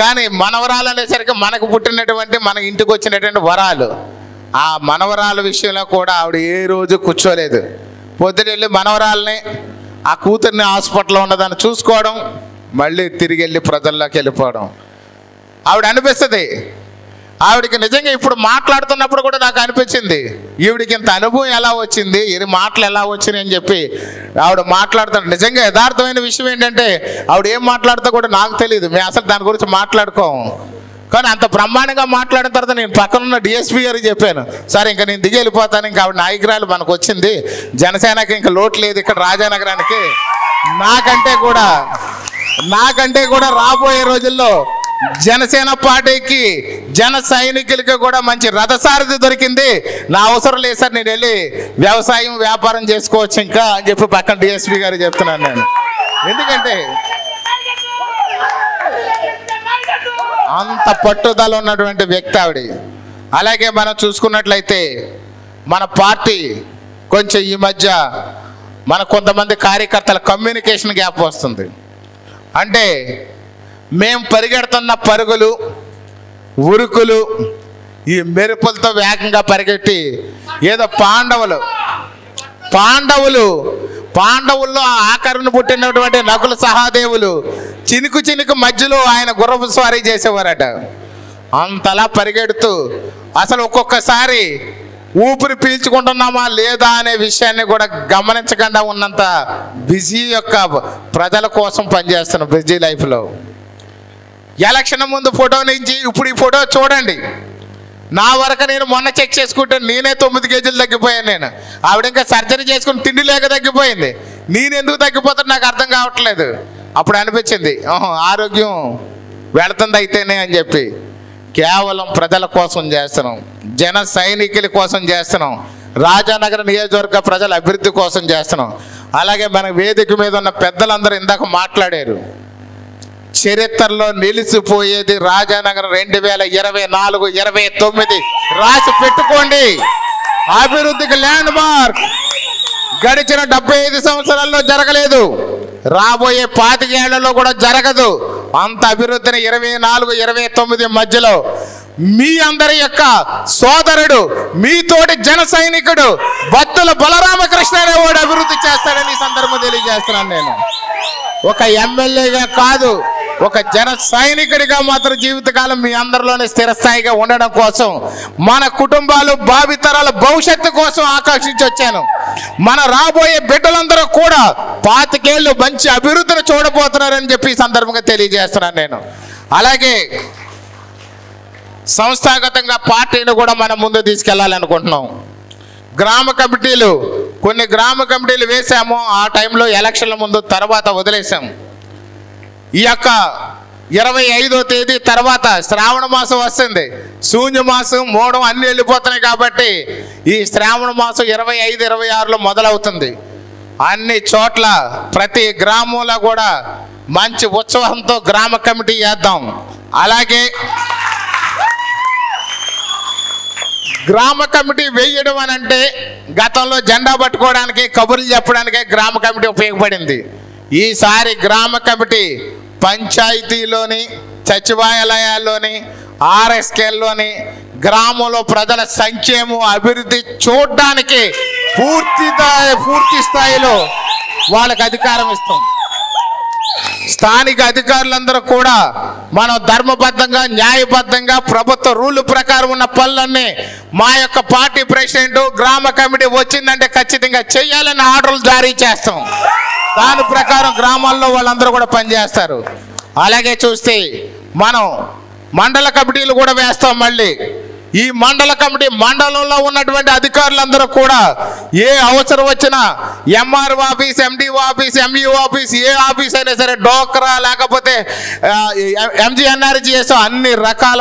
కానీ మనవరాలు అనేసరికి మనకు పుట్టినటువంటి మన ఇంటికి వచ్చినటువంటి వరాలు. ఆ మనవరాలు విషయంలో కూడా ఆవిడ ఏ రోజు కూర్చోలేదు. పొద్దునెళ్ళి మనవరాలని, ఆ కూతుర్ని హాస్పిటల్లో ఉన్నదాన్ని చూసుకోవడం, మళ్ళీ తిరిగి వెళ్ళి ప్రజల్లోకి వెళ్ళిపోవడం. ఆవిడ అనిపిస్తుంది, ఆవిడకి నిజంగా ఇప్పుడు మాట్లాడుతున్నప్పుడు కూడా నాకు అనిపించింది, ఈవిడికి ఇంత అనుభవం ఎలా వచ్చింది, ఇది మాటలు ఎలా వచ్చినాయి అని చెప్పి ఆవిడ మాట్లాడుతాను. నిజంగా యథార్థమైన విషయం ఏంటంటే ఆవిడ ఏం మాట్లాడుతా కూడా నాకు తెలియదు, మేము అసలు దాని గురించి మాట్లాడుకోము. కానీ అంత బ్రహ్మాండంగా మాట్లాడిన తర్వాత నేను పక్కనున్న డిఎస్పీ గారికి చెప్పాను, సార్ ఇంకా నేను దిగి వెళ్ళిపోతాను, ఇంకా ఆవిడ నాయకురాలు మనకు వచ్చింది, జనసేనకి ఇంకా లోటు లేదు ఇక్కడ రాజానగరానికి. నాకంటే కూడా రాబోయే రోజుల్లో జనసేన పార్టీకి, జన సైనికులకి కూడా మంచి రథసారథి దొరికింది. నా అవసరం లేదు సార్, నేను వెళ్ళి వ్యవసాయం వ్యాపారం చేసుకోవచ్చు ఇంకా అని చెప్పి పక్కన డిఎస్పీ గారు చెప్తున్నాను నేను. ఎందుకంటే అంత పట్టుదల ఉన్నటువంటి వ్యక్తి ఆవిడ. అలాగే మనం చూసుకున్నట్లయితే మన పార్టీ కొంచెం ఈ మధ్య మన కొంతమంది కార్యకర్తల కమ్యూనికేషన్ గ్యాప్ వస్తుంది. అంటే మేము పరిగెడుతున్న పరుగులు ఉరుకులు ఈ మెరుపులతో వేగంగా పరిగెట్టి ఏదో పాండవుల్లో ఆఖరును పుట్టినటువంటి నకుల సహాదేవులు చినుకు మధ్యలో ఆయన గుర్రపు స్వారీ చేసేవారట. అంతలా పరిగెడుతూ అసలు ఒక్కొక్కసారి ఊపిరి పీల్చుకుంటున్నామా లేదా అనే విషయాన్ని కూడా గమనించకుండా ఉన్నంత బిజీ యొక్క ప్రజల కోసం పనిచేస్తున్నాం బిజీ లైఫ్లో. ఎలక్షన్ ముందు ఫోటో నుంచి ఇప్పుడు ఈ ఫోటో చూడండి. నా వరకు నేను మొన్న చెక్ చేసుకుంటే నేనే 9 కేజీలు తగ్గిపోయాను. నేను ఆవిడ ఇంకా సర్జరీ చేసుకుని తిండి లేక తగ్గిపోయింది. నేను ఎందుకు తగ్గిపోతాను నాకు అర్థం కావట్లేదు. అప్పుడు అనిపించింది ఆరోగ్యం వెళుతుంది అయితేనే అని చెప్పి. కేవలం ప్రజల కోసం చేస్తున్నాం, జన సైనికుల కోసం చేస్తున్నాం, రాజానగర నియోజకవర్గ ప్రజల అభివృద్ధి కోసం చేస్తున్నాం. అలాగే మన వేదిక మీద ఉన్న పెద్దలందరూ ఇందాక మాట్లాడారు. చరిత్రలో నిలిచిపోయేది రాజానగరం 2024-29 రాసి పెట్టుకోండి. అభివృద్ధికి ల్యాండ్ మార్క్. గడిచిన 75 సంవత్సరాల్లో జరగలేదు, రాబోయే 25 ఏళ్లలో కూడా జరగదు. అంత అభివృద్ధిని 24-29 మధ్యలో మీ అందరి యొక్క సోదరుడు, మీతోటి జన సైనికుడు బత్తుల బలరామకృష్ణ అనేవాడు అభివృద్ధి చేస్తాడని ఈ సందర్భం తెలియజేస్తున్నాను. నేను ఒక ఎమ్మెల్యేగా కాదు, ఒక జన సైనికుడిగా మాత్రం జీవితకాలం మీ అందరిలోనే స్థిరస్థాయిగా ఉండడం కోసం, మన కుటుంబాలు భావితరాల భవిష్యత్తు కోసం ఆకర్షించి వచ్చాను. మన రాబోయే బిడ్డలందరూ కూడా 25 ఏళ్ళు మంచి అభివృద్ధిని చూడబోతున్నారని చెప్పి ఈ సందర్భంగా తెలియజేస్తున్నాను నేను. అలాగే సంస్థాగతంగా పార్టీని కూడా మనం ముందు తీసుకెళ్లాలనుకుంటున్నాం. గ్రామ కమిటీలు, కొన్ని గ్రామ కమిటీలు వేసాము. ఆ టైంలో ఎలక్షన్ల ముందు, తర్వాత వదిలేసాం. ఈ యొక్క 25వ తేదీ తర్వాత శ్రావణ మాసం వస్తుంది. శూన్య మాసం 3 అన్నీ వెళ్ళిపోతున్నాయి కాబట్టి ఈ శ్రావణ మాసం 25-26లో మొదలవుతుంది. అన్ని చోట్ల ప్రతి గ్రామంలో కూడా మంచి ఉత్సవంతో గ్రామ కమిటీ చేద్దాం. అలాగే గ్రామ కమిటీ వేయడం అని అంటే గతంలో జెండా పట్టుకోవడానికి, కబుర్లు చెప్పడానికి గ్రామ కమిటీ ఉపయోగపడింది. ఈసారి గ్రామ కమిటీ పంచాయతీలోని, సచివాలయాల్లోని, ఆర్ఎస్కేల్లోని గ్రామంలో ప్రజల సంక్షేమం అభివృద్ధి చూడడానికి పూర్తి స్థాయిలో వాళ్ళకి అధికారం ఇస్తాం. స్థానిక అధికారులందరూ కూడా మనం ధర్మబద్ధంగా, న్యాయబద్ధంగా ప్రభుత్వ రూల్ ప్రకారం ఉన్న పనులన్నీ మా యొక్క పార్టీ ప్రెసిడెంట్, గ్రామ కమిటీ వచ్చిందంటే ఖచ్చితంగా చేయాలని ఆర్డర్లు జారీ చేస్తాం. దాని ప్రకారం గ్రామాల్లో వాళ్ళందరూ కూడా పనిచేస్తారు. అలాగే చూస్తే మనం మండల కమిటీలు కూడా వేస్తాం. మళ్ళీ ఈ మండల కమిటీ మండలంలో ఉన్నటువంటి అధికారులందరూ కూడా ఏ అవసరం వచ్చినా MRO office, MDO office, MEO office, ఏ ఆఫీస్ అయినా సరే, డోక్రా లేకపోతే ఎంజీఎన్ఆర్జీఎస్ అన్ని రకాల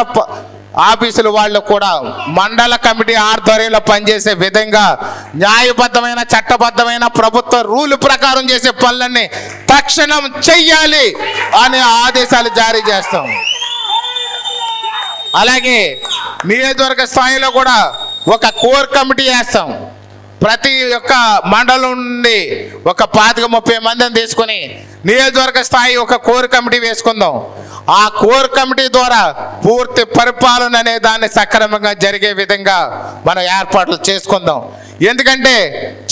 ఆఫీసులు వాళ్ళు కూడా మండల కమిటీ ఆధ్వర్యంలో పనిచేసే విధంగా న్యాయబద్ధమైన, చట్టబద్ధమైన ప్రభుత్వ రూల్ ప్రకారం చేసే పనులన్నీ తక్షణం చెయ్యాలి అనే ఆదేశాలు జారీ చేస్తాం. అలాగే నియోజకవర్గ స్థాయిలో కూడా ఒక కోర్ కమిటీ వేస్తాం. ప్రతి ఒక్క మండలం నుండి ఒక 25-30 మందిని తీసుకొని నియోజకవర్గ స్థాయి ఒక కోర్ కమిటీ వేసుకుందాం. ఆ కోర్ కమిటీ ద్వారా పూర్తి పరిపాలన అనే దాన్ని సక్రమంగా జరిగే విధంగా మనం ఏర్పాట్లు చేసుకుందాం. ఎందుకంటే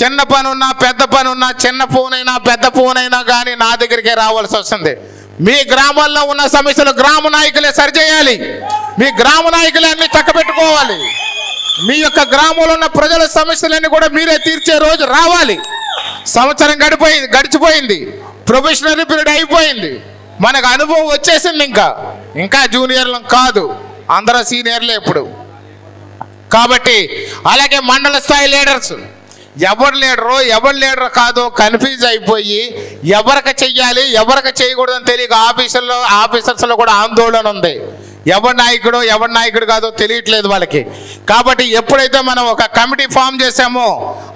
చిన్న పని ఉన్నా, పెద్ద పని ఉన్నా, చిన్న ఫోన్ అయినా పెద్ద ఫోన్ అయినా కానీ నా దగ్గరికే రావాల్సి వస్తుంది. మీ గ్రామాల్లో ఉన్న సమస్యలు గ్రామ నాయకులే సరిచేయాలి. మీ గ్రామ నాయకులే అన్ని చక్కబెట్టుకోవాలి. మీ యొక్క గ్రామంలో ఉన్న ప్రజల సమస్యలన్నీ కూడా మీరే తీర్చే రోజు రావాలి. సంవత్సరం గడిచిపోయింది, ప్రొఫెషనల్ పీరియడ్ అయిపోయింది, మనకు అనుభవం వచ్చేసింది. ఇంకా జూనియర్లం కాదు, అందరూ సీనియర్లే ఇప్పుడు. కాబట్టి అలాగే మండల స్థాయి లీడర్స్, ఎవరు లీడరో కాదో కన్ఫ్యూజ్ అయిపోయి ఎవరికి చెయ్యాలి, ఎవరికి చేయకూడదని తెలియక ఆఫీసర్స్లో కూడా ఆందోళన ఉంది. ఎవరి నాయకుడు కాదో తెలియట్లేదు వాళ్ళకి. కాబట్టి ఎప్పుడైతే మనం ఒక కమిటీ ఫామ్ చేసామో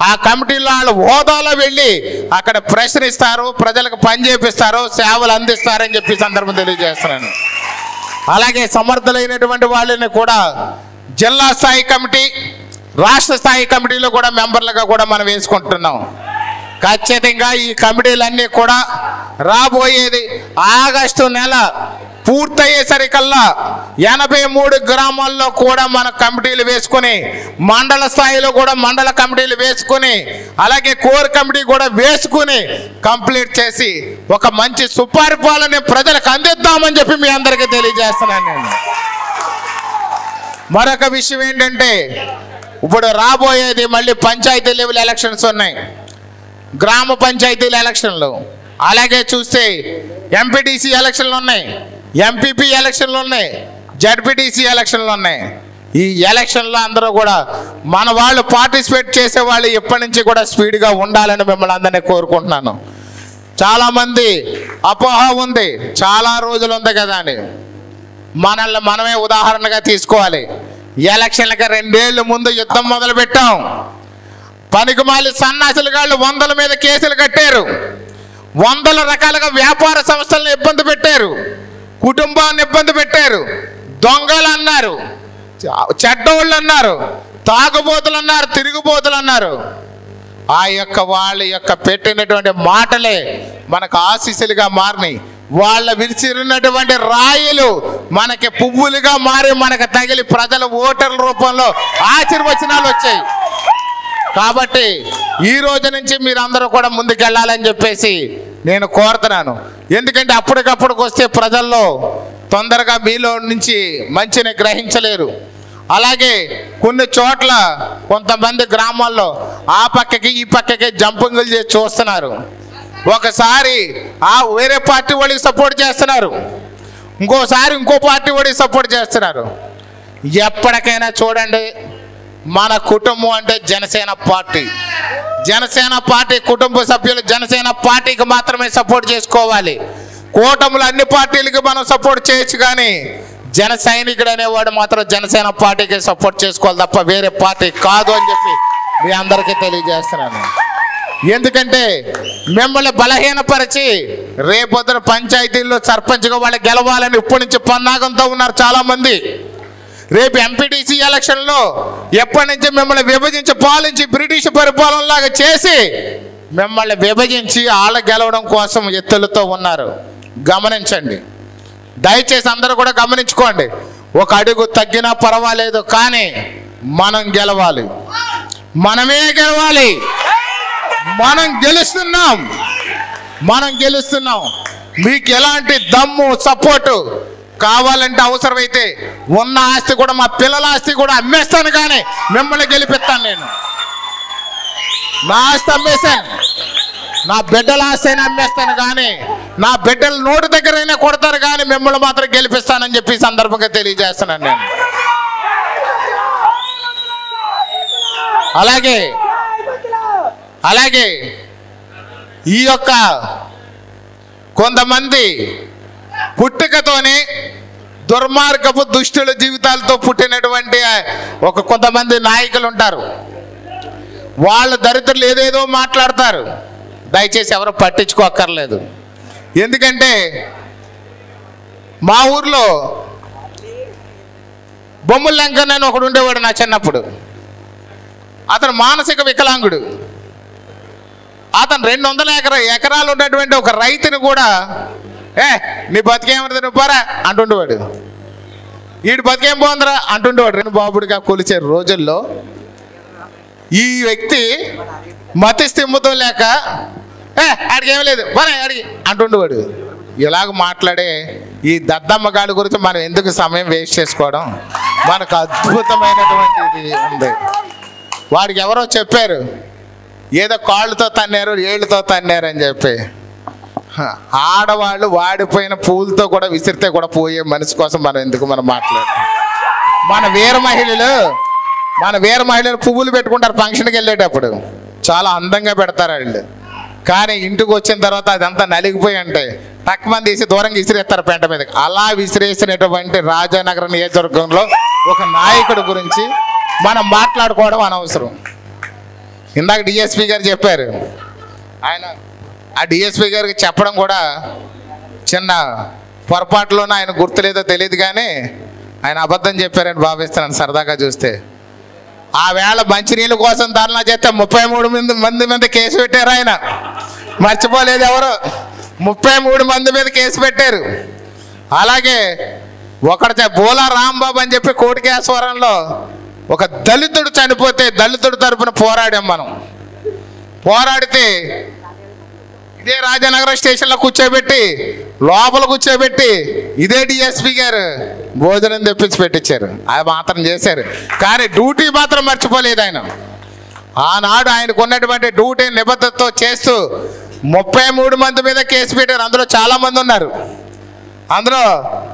ఆ కమిటీలో వాళ్ళు హోదాలో వెళ్ళి అక్కడ ప్రశ్నిస్తారు, ప్రజలకు పని చేపిస్తారు, సేవలు అందిస్తారని చెప్పి సందర్భం తెలియజేస్తున్నాను. అలాగే సమర్థులైనటువంటి వాళ్ళని కూడా జిల్లా స్థాయి కమిటీ, రాష్ట్ర స్థాయి కమిటీలో కూడా మెంబర్లుగా కూడా మనం వేసుకుంటున్నాం. ఖచ్చితంగా ఈ కమిటీలన్నీ కూడా రాబోయేది ఆగస్టు నెల పూర్తయ్యేసరికల్లా 83 గ్రామాల్లో కూడా మన కమిటీలు వేసుకొని, మండల స్థాయిలో కూడా మండల కమిటీలు వేసుకొని, అలాగే కోర్ కమిటీ కూడా వేసుకుని కంప్లీట్ చేసి ఒక మంచి సుపరిపాలన ప్రజలకు అందిద్దామని చెప్పి మీ అందరికీ తెలియజేస్తున్నాను నేను. మరొక విషయం ఏంటంటే, ఇప్పుడు రాబోయేది మళ్ళీ పంచాయతీ లెవెల్ ఎలక్షన్స్ ఉన్నాయి, గ్రామ పంచాయతీల ఎలక్షన్లు, అలాగే చూస్తే ఎంపీటీసీ ఎలక్షన్లు ఉన్నాయి, ఎంపీపీ ఎలక్షన్లు ఉన్నాయి, జడ్పీటీసీ ఎలక్షన్లు ఉన్నాయి. ఈ ఎలక్షన్లో అందరూ కూడా మన వాళ్ళు పార్టిసిపేట్ చేసే వాళ్ళు ఎప్పటి నుంచి కూడా స్పీడ్గా ఉండాలని మిమ్మల్ని అందరినీ కోరుకుంటున్నాను. చాలామంది అపోహ ఉంది, చాలా రోజులు ఉంది కదా అని. మనల్ని మనమే ఉదాహరణగా తీసుకోవాలి. ఎలక్షన్లకి 2 ఏళ్ళు ముందు యుద్ధం మొదలు పెట్టాం. పనికిమాలి సన్నాసులు గాళ్ళు 100ల మీద కేసులు కట్టారు, 100 రకాలుగా వ్యాపార సంస్థలను ఇబ్బంది పెట్టారు, కుటుంబాన్ని ఇబ్బంది పెట్టారు, దొంగలు అన్నారు, చెడ్డోళ్ళు అన్నారు, తాగుబోతులు అన్నారు, తిరుగుబోతులు అన్నారు. ఆ యొక్క వాళ్ళ యొక్క పెట్టినటువంటి మాటలే మనకు ఆశీస్సులుగా మారినాయి. వాళ్ళ విరిచినటువంటి రాయిలు మనకి పువ్వులుగా మారి మనకు తగిలి ప్రజల ఓటర్ల రూపంలో ఆశీర్వచనాలు వచ్చాయి. కాబట్టి ఈ రోజు నుంచి మీరందరూ కూడా ముందుకెళ్ళాలని చెప్పేసి నేను కోరుతున్నాను. ఎందుకంటే అప్పటికప్పుడుకు వస్తే ప్రజల్లో తొందరగా మీలో నుంచి మంచిని గ్రహించలేరు. అలాగే కొన్ని చోట్ల కొంతమంది గ్రామాల్లో ఆ పక్కకి ఈ పక్కకి జంపింగులు చేసి చూస్తున్నారు. ఒకసారి ఆ వేరే పార్టీ వాళ్ళకి సపోర్ట్ చేస్తున్నారు, ఇంకోసారి ఇంకో పార్టీ వాళ్ళకి సపోర్ట్ చేస్తున్నారు. ఎప్పటికైనా చూడండి, మన కుటుంబం అంటే జనసేన పార్టీ. జనసేన పార్టీ కుటుంబ సభ్యులు జనసేన పార్టీకి మాత్రమే సపోర్ట్ చేసుకోవాలి. కూటములు అన్ని పార్టీలకి మనం సపోర్ట్ చేయొచ్చు, కానీ జన సైనికుడు అనేవాడు మాత్రం జనసేన పార్టీకి సపోర్ట్ చేసుకోవాలి తప్ప వేరే పార్టీ కాదు అని చెప్పి మీ అందరికీ తెలియజేస్తున్నాను. ఎందుకంటే మిమ్మల్ని బలహీనపరిచి రేపొద్దున పంచాయతీల్లో సర్పంచ్గా వాళ్ళు గెలవాలని ఇప్పటి నుంచి పన్నాగంతో ఉన్నారు చాలామంది. రేపు ఎంపీటీసీ ఎలక్షన్లో ఎప్పటి నుంచి మిమ్మల్ని విభజించి పాలించి బ్రిటిష్ పరిపాలనలాగా చేసి మిమ్మల్ని విభజించి ఆళ్ళ గెలవడం కోసం ఎత్తులతో ఉన్నారు. గమనించండి, దయచేసి అందరూ కూడా గమనించుకోండి. ఒక అడుగు తగ్గినా పర్వాలేదు, కానీ మనం గెలవాలి, మనమే గెలవాలి. మనం గెలుస్తున్నాం. మీకు ఎలాంటి దమ్ము సపోర్టు కావాలంటే అవసరమైతే ఉన్న ఆస్తి కూడా, మా పిల్లల ఆస్తి కూడా అమ్మేస్తాను, కానీ మిమ్మల్ని గెలిపిస్తాను. నేను నా ఆస్తి అమ్మేశాను, నా బిడ్డల ఆస్తి అయినా అమ్మేస్తాను, కానీ నా బిడ్డల నోటి దగ్గరైనా కొడతారు, కానీ మిమ్మల్ని మాత్రం గెలిపిస్తానని చెప్పి సందర్భంగా తెలియజేస్తున్నాను నేను. అలాగే ఈ యొక్క కొంతమంది పుట్టుకతోనే దుర్మార్గపు దుష్టుల జీవితాలతో పుట్టినటువంటి కొంతమంది నాయకులు ఉంటారు. వాళ్ళ దరిద్రులు ఏదేదో మాట్లాడతారు. దయచేసి ఎవరు పట్టించుకోక్కర్లేదు. ఎందుకంటే మా ఊర్లో బొమ్మల లంకన్ అని ఒకడు ఉండేవాడు నా చిన్నప్పుడు. అతను మానసిక వికలాంగుడు. అతను 200 ఎకరాలు ఉన్నటువంటి ఒక రైతుని కూడా నీ బతికేమన్నది నువ్వు పోరా అంటుండేవాడు. వీడు బతికేం పోందరా అంటుండేవాడు. 2 బాబుడిగా కొలిచే రోజుల్లో ఈ వ్యక్తి మతి స్థిమ్మతం లేక ఆడికేం లేదు పోరా అడిగి అంటుండేవాడు. ఇలాగ మాట్లాడే ఈ దద్దమ్మ గాడి గురించి మనం ఎందుకు సమయం వేస్ట్ చేసుకోవడం? మనకు అద్భుతమైనటువంటిది ఉంది. వాడికి ఎవరో చెప్పారు, ఏదో కాళ్ళతో తన్నారు, ఏళ్ళతో తన్నారు అని చెప్పి. ఆడవాళ్ళు వాడిపోయిన పూలతో కూడా విసిరితే కూడా పోయే మనిషి కోసం మనం ఎందుకు మాట్లాడతాం? మన వీర మహిళలు పువ్వులు పెట్టుకుంటారు ఫంక్షన్కి వెళ్ళేటప్పుడు, చాలా అందంగా పెడతారు వాళ్ళు. కానీ ఇంటికి వచ్చిన తర్వాత అదంతా నలిగిపోయి అంటే తక్కువ తీసి దూరంగా విసిరేస్తారు పెంట మీద. అలా విసిరేసినటువంటి రాజానగరం నియోజకవర్గంలో ఒక నాయకుడి గురించి మనం మాట్లాడుకోవడం అనవసరం. ఇందాక డిఎస్పీ గారు చెప్పారు, ఆయన ఆ డిఎస్పీ గారికి చెప్పడం కూడా చిన్న పొరపాటులోనే ఆయన గుర్తులేదో తెలియదు, కానీ ఆయన అబద్ధం చెప్పారని భావిస్తున్నాను సరదాగా చూస్తే. ఆ వేళ మంచినీళ్ళ కోసం ధర్నా చేస్తే 33 మంది మీద కేసు పెట్టారు. ఆయన మర్చిపోలేదు ఎవరు, 33 మంది మీద కేసు పెట్టారు. అలాగే ఒకటి బోలా రాంబాబు అని చెప్పి కోటికేశ్వరంలో ఒక దళితుడు చనిపోతే దళితుడు తరపున పోరాడాం మనం. పోరాడితే ఇదే రాజానగరం స్టేషన్లో కూర్చోబెట్టి లోపల కూర్చోబెట్టి ఇదే డిఎస్పీ గారు భోజనం తెప్పించి పెట్టించారు. అది మాత్రం చేశారు, కానీ డ్యూటీ మాత్రం మర్చిపోలేదు ఆయన. ఆనాడు ఆయనకు ఉన్నటువంటి డ్యూటీ నిబద్ధతతో చేస్తూ 33 మంది మీద కేసు పెట్టారు. అందులో చాలామంది ఉన్నారు. అందులో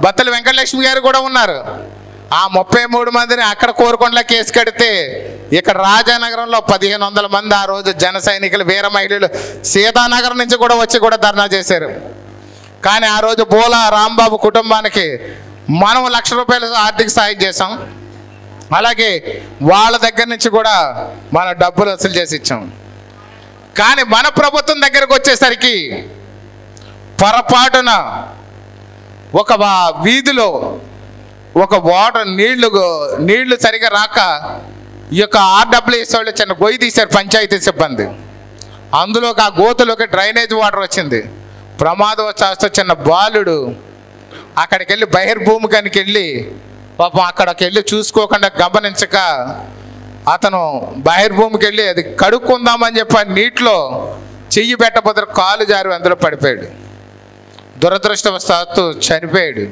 బత్తల వెంకటలక్ష్మి గారు కూడా ఉన్నారు. ఆ 33 మందిని అక్కడ కోరుకొండలో కేసు కడితే ఇక్కడ రాజానగరంలో 1500 మంది ఆ రోజు జన సైనికులు, వీర మహిళలు సీతానగరం నుంచి కూడా వచ్చి కూడా ధర్నా చేశారు. కానీ ఆ రోజు బోలా రాంబాబు కుటుంబానికి మనం ₹1,00,000 ఆర్థిక సాయం చేసాం. అలాగే వాళ్ళ దగ్గర నుంచి కూడా మన డబ్బులు వసూలు చేసి ఇచ్చాం. కానీ మన ప్రభుత్వం దగ్గరకు వచ్చేసరికి పొరపాటున ఒక వీధిలో ఒక వాటర్ నీళ్లు సరిగా రాక ఈ యొక్క RWS వాళ్ళు చిన్న గొయ్యి తీశారు, పంచాయతీ సిబ్బంది. అందులోకి ఆ గోతులోకి డ్రైనేజ్ వాటర్ వచ్చింది. ప్రమాదవశాత్తు చిన్న బాలుడు అక్కడికి వెళ్ళి బహిర్భూమికానికి వెళ్ళి పాపం అక్కడికి వెళ్ళి చూసుకోకుండా గమనించక అతను బహిర్భూమికి వెళ్ళి అది కడుక్కుందామని చెప్పి నీటిలో చెయ్యి పెట్టబోతే కాలు జారి అందులో పడిపోయాడు. దురదృష్టవశాత్తు చనిపోయాడు.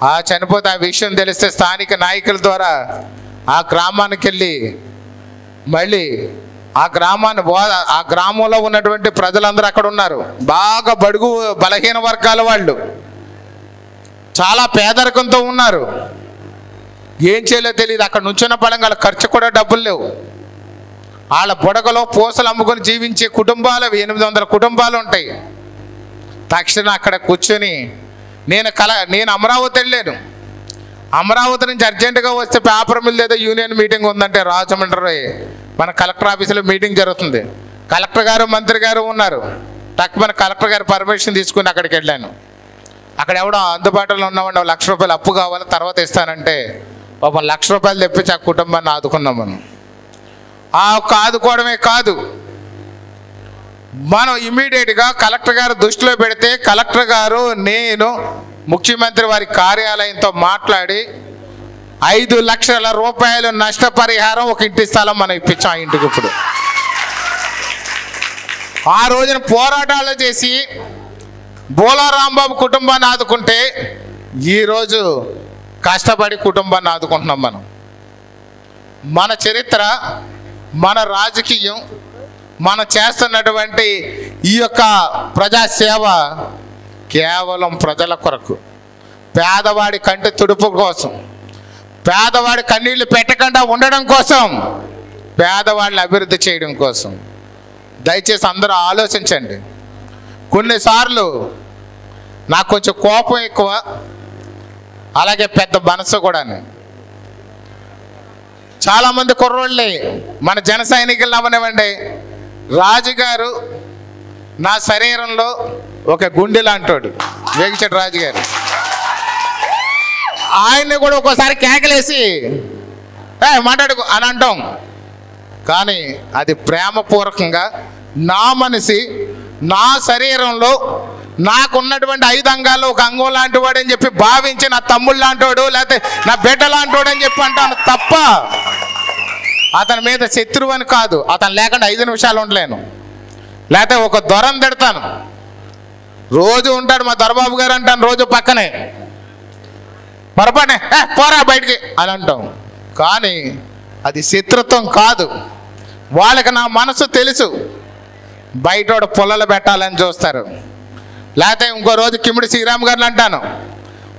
ఆ చనిపోతే ఆ విషయం తెలిస్తే స్థానిక నాయకుల ద్వారా ఆ గ్రామానికి వెళ్ళి మళ్ళీ ఆ గ్రామంలో ఉన్నటువంటి ప్రజలందరూ అక్కడ ఉన్నారు. బాగా బడుగు బలహీన వర్గాల వాళ్ళు, చాలా పేదరికంతో ఉన్నారు. ఏం చేయాలో తెలియదు. అక్కడ నుంచున్న పడంగా ఖర్చు కూడా డబ్బులు లేవు. వాళ్ళ బుడగలో పూసలు అమ్ముకొని జీవించే కుటుంబాలు 800 కుటుంబాలు ఉంటాయి. తక్షణం అక్కడ కూర్చొని నేను అమరావతి వెళ్ళాను. అమరావతి నుంచి అర్జెంటుగా వస్తే పేపర్ మిల్ ఏదో యూనియన్ మీటింగ్ ఉందంటే రాజమండ్రి మన కలెక్టర్ ఆఫీసులో మీటింగ్ జరుగుతుంది. కలెక్టర్ గారు మంత్రి గారు ఉన్నారు. మన కలెక్టర్ గారు పర్మిషన్ తీసుకుని అక్కడికి వెళ్ళాను. అక్కడ ఎవడో అందుబాటులో ఉన్నవాడు ₹1,00,000 అప్పు కావాలి తర్వాత ఇస్తానంటే పాపం ₹1,00,000 తెప్పించి ఆ కుటుంబాన్ని ఆదుకున్నాం మనం. ఆ ఒక్క ఆదుకోవడమే కాదు, మనం ఇమ్మీడియట్గా కలెక్టర్ గారు దృష్టిలో పెడితే కలెక్టర్ గారు నేను ముఖ్యమంత్రి వారి కార్యాలయంతో మాట్లాడి ₹5,00,000 నష్టపరిహారం ఒక ఇంటి స్థలం మనం ఇప్పించాం ఆ ఇంటికి. ఇప్పుడు ఆ రోజున పోరాటాలు చేసి బోలా రాంబాబు కుటుంబాన్ని ఆదుకుంటే ఈరోజు కష్టపడి కుటుంబాన్ని ఆదుకుంటున్నాం మనం. మన చరిత్ర, మన రాజకీయం, మనం చేస్తున్నటువంటి ఈ యొక్క ప్రజాసేవ కేవలం ప్రజల కొరకు, పేదవాడి కంటి తుడుపు కోసం, పేదవాడి కన్నీళ్లు పెట్టకుండా ఉండడం కోసం, పేదవాడిని అభివృద్ధి చేయడం కోసం. దయచేసి అందరూ ఆలోచించండి. కొన్నిసార్లు నాకు కొంచెం కోపం ఎక్కువ, అలాగే పెద్ద మనసు కూడా. చాలామంది కుర్రోళ్ళని మన జన సైనికులు అవనివ్వండి, రాజుగారు నా శరీరంలో ఒక గుండె లాంటోడు వేగిచెట్టు రాజుగారు. ఆయన్ని కూడా ఒక్కోసారి కేకలేసి మాట్లాడుకో అని అంటాం. కానీ అది ప్రేమపూర్వకంగా నా మనిషి, నా శరీరంలో నాకున్నటువంటి 5 అంగాల్లో ఒక అంగం లాంటి వాడు అని చెప్పి భావించి నా తమ్ముడు లాంటివాడు లేకపోతే నా బిడ్డ లాంటివాడు అని చెప్పి అంటాను తప్ప అతని మీద శత్రువు అని కాదు. అతను లేకుండా 5 నిమిషాలు ఉండలేను. లేకపోతే ఒక దొరను తిడతాను. రోజు ఉంటాడు మా దొరబాబు గారు అంటాను, రోజు పక్కనే పొరపాటే పోరా బయటికి అని అంటాం. కానీ అది శత్రుత్వం కాదు. వాళ్ళకి నా మనసు తెలుసు. బయటోడు పొల్లలు పెట్టాలని చూస్తారు. లేకపోతే ఇంకో రోజు కిమిడి శ్రీరామ్ గారిని అంటాను,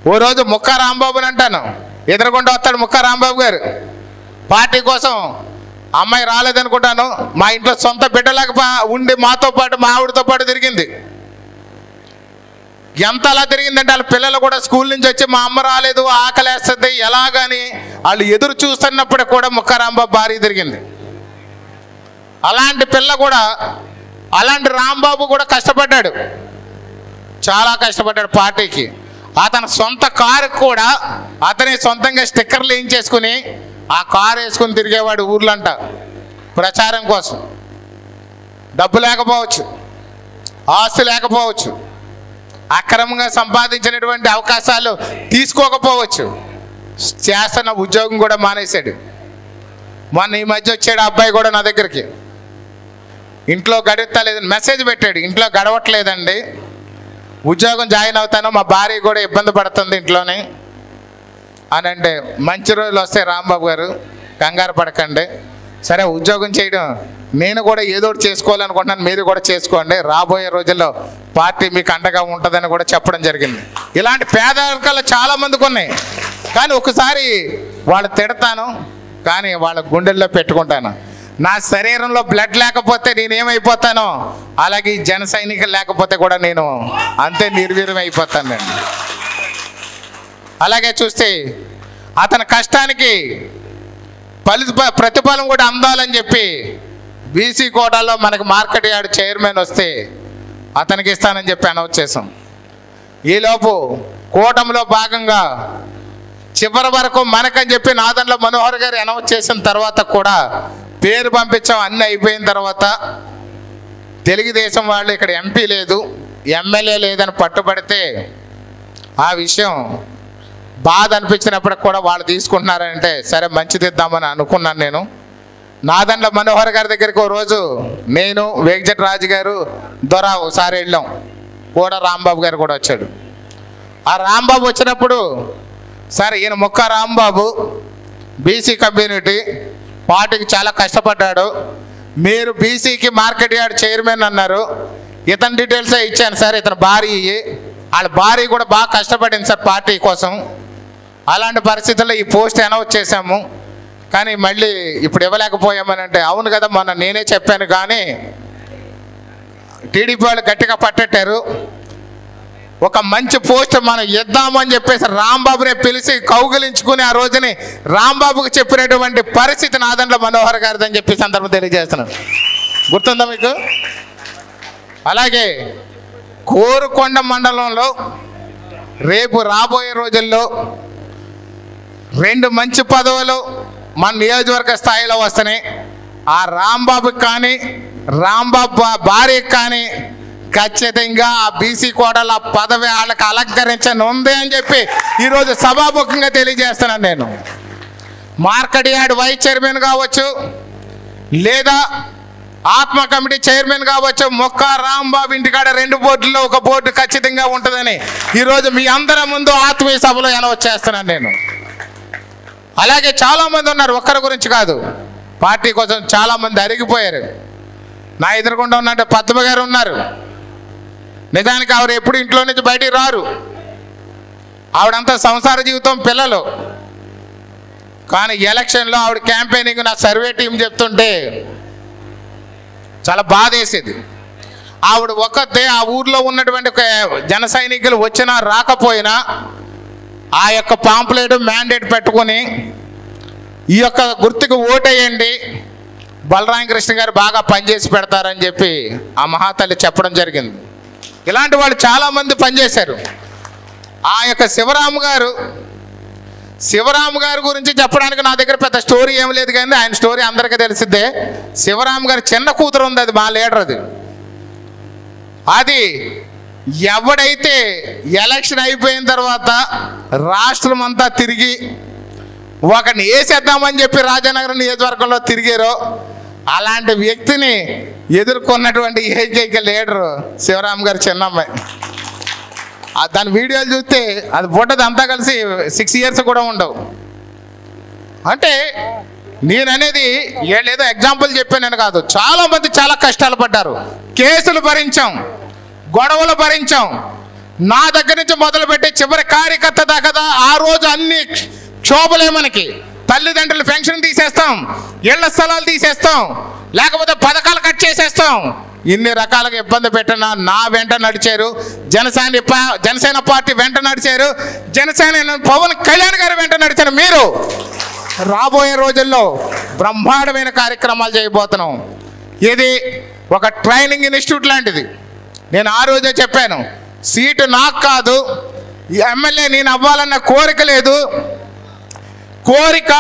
ఓ రోజు ముక్కా రాంబాబుని అంటాను. ఎదురుకుండా వస్తాడు ముక్కా రాంబాబు గారు. పార్టీ కోసం అమ్మాయి రాలేదనుకుంటాను, మా ఇంట్లో సొంత బిడ్డలాగా ఉండి మాతో పాటు మా ఆవిడతో పాటు తిరిగింది. ఎంత అలా తిరిగిందంటే వాళ్ళ పిల్లలు కూడా స్కూల్ నుంచి వచ్చి మా అమ్మ రాలేదు ఆకలేస్తుంది ఎలాగని వాళ్ళు ఎదురు చూస్తున్నప్పుడు కూడా ముక్కా రాంబాబు భార్య తిరిగింది. అలాంటి పిల్ల కూడా, అలాంటి రాంబాబు కూడా కష్టపడ్డాడు, చాలా కష్టపడ్డాడు పార్టీకి. అతని సొంత కారు కూడా అతని సొంతంగా స్టిక్కర్లు వేయించేసుకుని ఆ కారు వేసుకుని తిరిగేవాడు ఊర్లంట ప్రచారం కోసం. డబ్బు లేకపోవచ్చు, ఆస్తి లేకపోవచ్చు, అక్రమంగా సంపాదించినటువంటి అవకాశాలు తీసుకోకపోవచ్చు, చేస్తున్న ఉద్యోగం కూడా మానేశాడు. మొన్న ఈ మధ్య వచ్చాడు అబ్బాయి కూడా నా దగ్గరికి, ఇంట్లో గడవట్లేదని మెసేజ్ పెట్టాడు. ఇంట్లో గడవట్లేదండి, ఉద్యోగం జాయిన్ అవుతాను, మా భార్య కూడా ఇబ్బంది పడుతుంది ఇంట్లోనే అని. అంటే మంచి రోజులు వస్తాయి రాంబాబు గారు, కంగారు పడకండి. సరే ఉద్యోగం చేయడం నేను కూడా ఏదో ఒకటి చేసుకోవాలనుకుంటున్నాను, మీరు కూడా చేసుకోండి, రాబోయే రోజుల్లో పార్టీ మీకు అండగా ఉంటుందని కూడా చెప్పడం జరిగింది. ఇలాంటి పేదరికాలు చాలామందికి ఉన్నాయి, కానీ ఒకసారి వాళ్ళు తిడతాను, కానీ వాళ్ళ గుండెల్లో పెట్టుకుంటాను. నా శరీరంలో బ్లడ్ లేకపోతే నేనేమైపోతానో అలాగే ఈ జన సైనికులు లేకపోతే కూడా నేను అంతే నిర్వీర్యం అయిపోతానండి. అలాగే చూస్తే అతని కష్టానికి ప్రతిఫలం కూడా అందాలని చెప్పి బీసీ కోటాలో మనకి మార్కెట్ యార్డ్ చైర్మన్ వస్తే అతనికి ఇస్తానని చెప్పి అనౌన్స్ చేసాం. ఈలోపు కూటమిలో భాగంగా చివరి వరకు మనకని చెప్పి నాదెండ్ల మనోహర్ గారు అనౌన్స్ చేసిన తర్వాత కూడా పేరు పంపించాం. అన్నీ అయిపోయిన తర్వాత తెలుగుదేశం వాళ్ళు ఇక్కడ ఎంపీ లేదు, ఎమ్మెల్యే లేదని పట్టుబడితే ఆ విషయం బాధ అనిపించినప్పటికి కూడా వాళ్ళు తీసుకుంటున్నారంటే సరే మంచిదిద్దామని అనుకున్నాను. నేను నాదెండ్ల మనోహర్ గారి దగ్గరికి ఓ రోజు నేను, వేగజట్ రాజు గారు, దొర ఒకసారి వెళ్ళాం, కూడా రాంబాబు గారు కూడా వచ్చాడు. ఆ రాంబాబు వచ్చినప్పుడు సరే ఈయన ముక్క రాంబాబు బీసీ కమ్యూనిటీ పార్టీకి చాలా కష్టపడ్డాడు, మీరు బీసీకి మార్కెట్ యార్డ్ చైర్మన్ అన్నారు, ఇతని డీటెయిల్సే ఇచ్చాను సార్, ఇతని భార్య, వాళ్ళ భార్య కూడా బాగా కష్టపడింది సార్ పార్టీ కోసం. అలాంటి పరిస్థితుల్లో ఈ పోస్ట్ అనౌన్స్ చేశాము, కానీ మళ్ళీ ఇప్పుడు ఇవ్వలేకపోయామని అంటే అవును కదా మొన్న నేనే చెప్పాను, కానీ టీడీపీ వాళ్ళు గట్టిగా పట్టెట్టారు, ఒక మంచి పోస్ట్ మనం ఇద్దామని చెప్పేసి రాంబాబునే పిలిచి కౌగిలించుకుని ఆ రోజుని రాంబాబుకు చెప్పినటువంటి పరిస్థితి నాదెండ్ల మనోహర్ గారిది అని చెప్పి సందర్భం తెలియజేస్తున్నాను. గుర్తుందా మీకు? అలాగే కోరుకొండ మండలంలో రేపు రాబోయే రోజుల్లో 2 మంచి పదవులు మన నియోజకవర్గ స్థాయిలో వస్తున్నాయి. ఆ రాంబాబుకి కానీ రాంబాబు భార్యకి కానీ ఖచ్చితంగా ఆ బీసీ కోడల పదవి వాళ్ళకి అలంకరించని ఉంది అని చెప్పి ఈరోజు సభాముఖంగా తెలియజేస్తున్నాను. నేను మార్కెట్ యార్డ్ వైస్ చైర్మన్ కావచ్చు, లేదా ఆత్మ కమిటీ చైర్మన్ కావచ్చు, మొక్క రాంబాబు ఇంటికాడ 2 బోర్డుల్లో ఒక బోర్డు ఖచ్చితంగా ఉంటుందని ఈరోజు మీ అందరి ముందు ఆత్మీయ సభలో అనౌన్స్ చేస్తున్నాను నేను. అలాగే చాలామంది ఉన్నారు, ఒక్కరి గురించి కాదు, పార్టీ కోసం చాలామంది అరిగిపోయారు. నా ఎదురుకుండా ఉన్నట్టు పద్మ గారు ఉన్నారు, నిజానికి ఆవిడ ఎప్పుడు ఇంట్లో నుంచి బయటికి రారు, ఆవిడంతా సంసార జీవితం, పిల్లలు. కానీ ఎలక్షన్లో ఆవిడ క్యాంపెయినింగ్ నా సర్వే టీం చెప్తుంటే చాలా బాధ వేసేది. ఆవిడ ఒక్కతే ఆ ఊర్లో ఉన్నటువంటి జన సైనికులు వచ్చినా రాకపోయినా ఆ యొక్క పాంప్లెట్ మ్యాండేట్ పెట్టుకొని ఈ యొక్క గుర్తుకు ఓటేయండి, బలరామ కృష్ణ గారు బాగా పనిచేసి పెడతారని చెప్పి ఆ మహాతల్లి చెప్పడం జరిగింది. ఇలాంటి వాళ్ళు చాలామంది పనిచేశారు. ఆ యొక్క శివరాము గారు గురించి చెప్పడానికి నా దగ్గర పెద్ద స్టోరీ ఏం లేదు, కానీ ఆయన స్టోరీ అందరికీ తెలిసిద్దే. శివరాము గారు చిన్న కూతురు ఉంది, అది మా లీడర్. అది ఎవడైతే ఎలక్షన్ అయిపోయిన తర్వాత రాష్ట్రం అంతా తిరిగి ఒకరిని వేసేద్దామని చెప్పి రాజానగరం నియోజకవర్గంలో తిరిగారో అలాంటి వ్యక్తిని ఎదుర్కొన్నటువంటి ఏకైక లీడరు శివరాము గారు చిన్నమ్మాయి. దాని వీడియోలు చూస్తే అది బుడ్డది అంతా కలిసి 6 years కూడా ఉండవు. అంటే నేననేది ఏదో ఎగ్జాంపుల్ చెప్పానని కాదు, చాలామంది చాలా కష్టాలు పడ్డారు, కేసులు భరించాం, గొడవలు భరించాం. నా దగ్గర నుంచి మొదలుపెట్టి చివరి కార్యకర్త దాకా ఆ రోజు అన్ని క్షోభలే మనకి. తల్లిదండ్రులు పెన్షన్ తీసేస్తాం, ఇళ్ల స్థలాలు తీసేస్తాం, లేకపోతే పథకాలు కట్ చేసేస్తాం. ఇన్ని రకాలుగా ఇబ్బంది పెట్టినా నా వెంట నడిచారు, జనసేన పార్టీ వెంట నడిచారు, జనసేన పవన్ కళ్యాణ్ గారి వెంట నడిచారు. మీరు రాబోయే రోజుల్లో బ్రహ్మాండమైన కార్యక్రమాలు చేయబోతున్నాం. ఇది ఒక ట్రైనింగ్ ఇన్స్టిట్యూట్ లాంటిది. నేను ఆ రోజే చెప్పాను, సీటు నాకు కాదు, ఎమ్మెల్యే నేను అవ్వాలన్న కోరిక లేదు. కోరిక,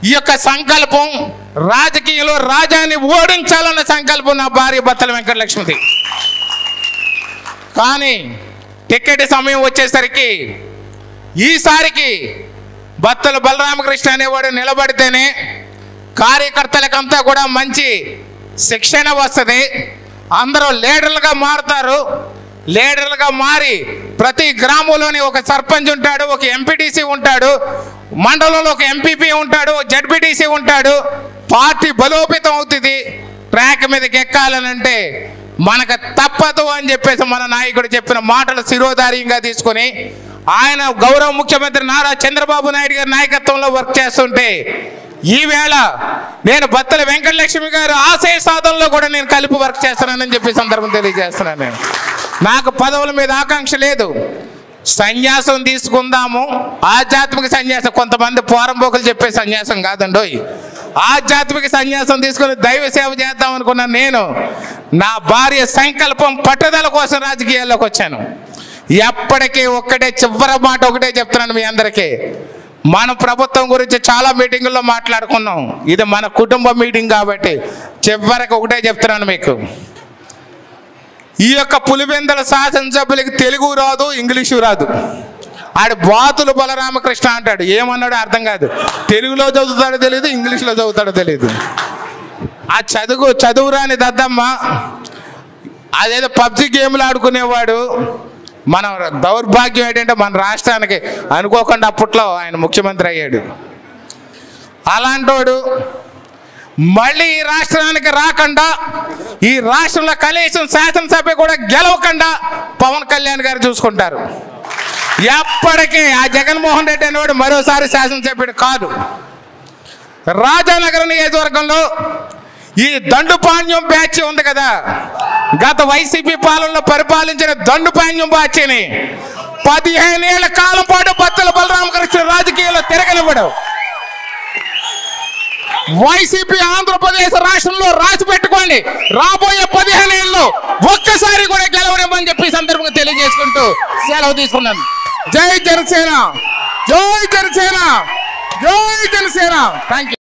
ఈ యొక్క సంకల్పం, రాజకీయంలో రాజాని ఓడించాలన్న సంకల్పం నా భార్య బత్తల వెంకటలక్ష్మిది. కానీ టికెట్ సమయం వచ్చేసరికి ఈసారికి బత్తల బలరామకృష్ణ అనేవాడు నిలబడితేనే కార్యకర్తలకంతా కూడా మంచి శిక్షణ వస్తుంది. అందరూ లీడర్లుగా మారుతారు. లీడర్లుగా మారి ప్రతి గ్రామంలోని ఒక సర్పంచ్ ఉంటాడు, ఒక ఎంపీటీసీ ఉంటాడు, మండలంలో ఒక ఎంపీపీ ఉంటాడు, జడ్పీటీసీ ఉంటాడు. పార్టీ బలోపేతం అవుతుంది. ట్రాక్ మీదకి ఎక్కాలనంటే మనకు తప్పదు అని చెప్పేసి మన నాయకుడు చెప్పిన మాటలు శిరోధార్యంగా తీసుకొని ఆయన గౌరవ ముఖ్యమంత్రి నారా చంద్రబాబు నాయుడు గారి నాయకత్వంలో వర్క్ చేస్తుంటే ఈవేళ నేను బత్తల వెంకటలక్ష్మి గారు ఆశయ సాధనలో కూడా నేను కలిపి వర్క్ చేస్తున్నానని చెప్పి సందర్భం తెలియజేస్తున్నాను. నేను నాకు పదవుల మీద ఆకాంక్ష లేదు. సన్యాసం తీసుకుందాము, ఆధ్యాత్మిక సన్యాసం, కొంతమంది పోరంబోకులు చెప్పే సన్యాసం కాదండోయ్. ఆధ్యాత్మిక సన్యాసం తీసుకుని దైవ సేవ చేద్దాం అనుకున్నాను. నేను నా భార్య సంకల్పం, పట్టుదల కోసం రాజకీయాల్లోకి వచ్చాను. ఎప్పటికీ ఒక్కటే చివరి మాట ఒకటే చెప్తున్నాను మీ అందరికీ. మన ప్రభుత్వం గురించి చాలా మీటింగుల్లో మాట్లాడుకున్నాం. ఇది మన కుటుంబ మీటింగ్ కాబట్టి చివరికి ఒకటే చెప్తున్నాను మీకు. ఈ యొక్క పులివెందుల శాసనసభ్యులకి తెలుగు రాదు, ఇంగ్లీషు రాదు. ఆడు బాతులు బలరామకృష్ణ అంటాడు. ఏమన్నాడో అర్థం కాదు. తెలుగులో చదువుతాడో తెలియదు, ఇంగ్లీష్లో చదువుతాడో తెలియదు. ఆ చదువు రాని దద్దమ్మ అదేదో పబ్జి గేమ్లు ఆడుకునేవాడు. మన దౌర్భాగ్యం ఏంటంటే మన రాష్ట్రానికి అనుకోకుండా అప్పట్లో ఆయన ముఖ్యమంత్రి అయ్యాడు. అలాంటోడు మళ్ళీ ఈ రాష్ట్రానికి రాకుండా, ఈ రాష్ట్రంలో కనీసం శాసనసభ కూడా గెలవకుండా పవన్ కళ్యాణ్ గారు చూసుకుంటారు. ఎప్పటికీ ఆ జగన్మోహన్ రెడ్డి అనేవాడు మరోసారి శాసనసభ్యుడు కాదు. రాజానగరం నియోజకవర్గంలో ఈ దండుపాణ్యం బ్యాచ్ ఉంది కదా, గత వైసీపీ పాలనలో పరిపాలించిన దండుపాణ్యం బ్యాచ్ని 15 ఏళ్ల కాలం పాటు బత్తల బలరామకృష్ణ రాజకీయాల్లో తిరగనివ్వడు. వైసీపీ ఆంధ్రప్రదేశ్ రాష్ట్రంలో రాసి పెట్టుకోండి, రాబోయే 15 ఏళ్ళలో ఒక్కసారి కూడా గెలవనివ్వని చెప్పి సందర్భంగా తెలియజేసుకుంటూ సెలవు తీసుకున్నాను. జై జనసేన, జై జనసేన, జై జనసేన. Thank you.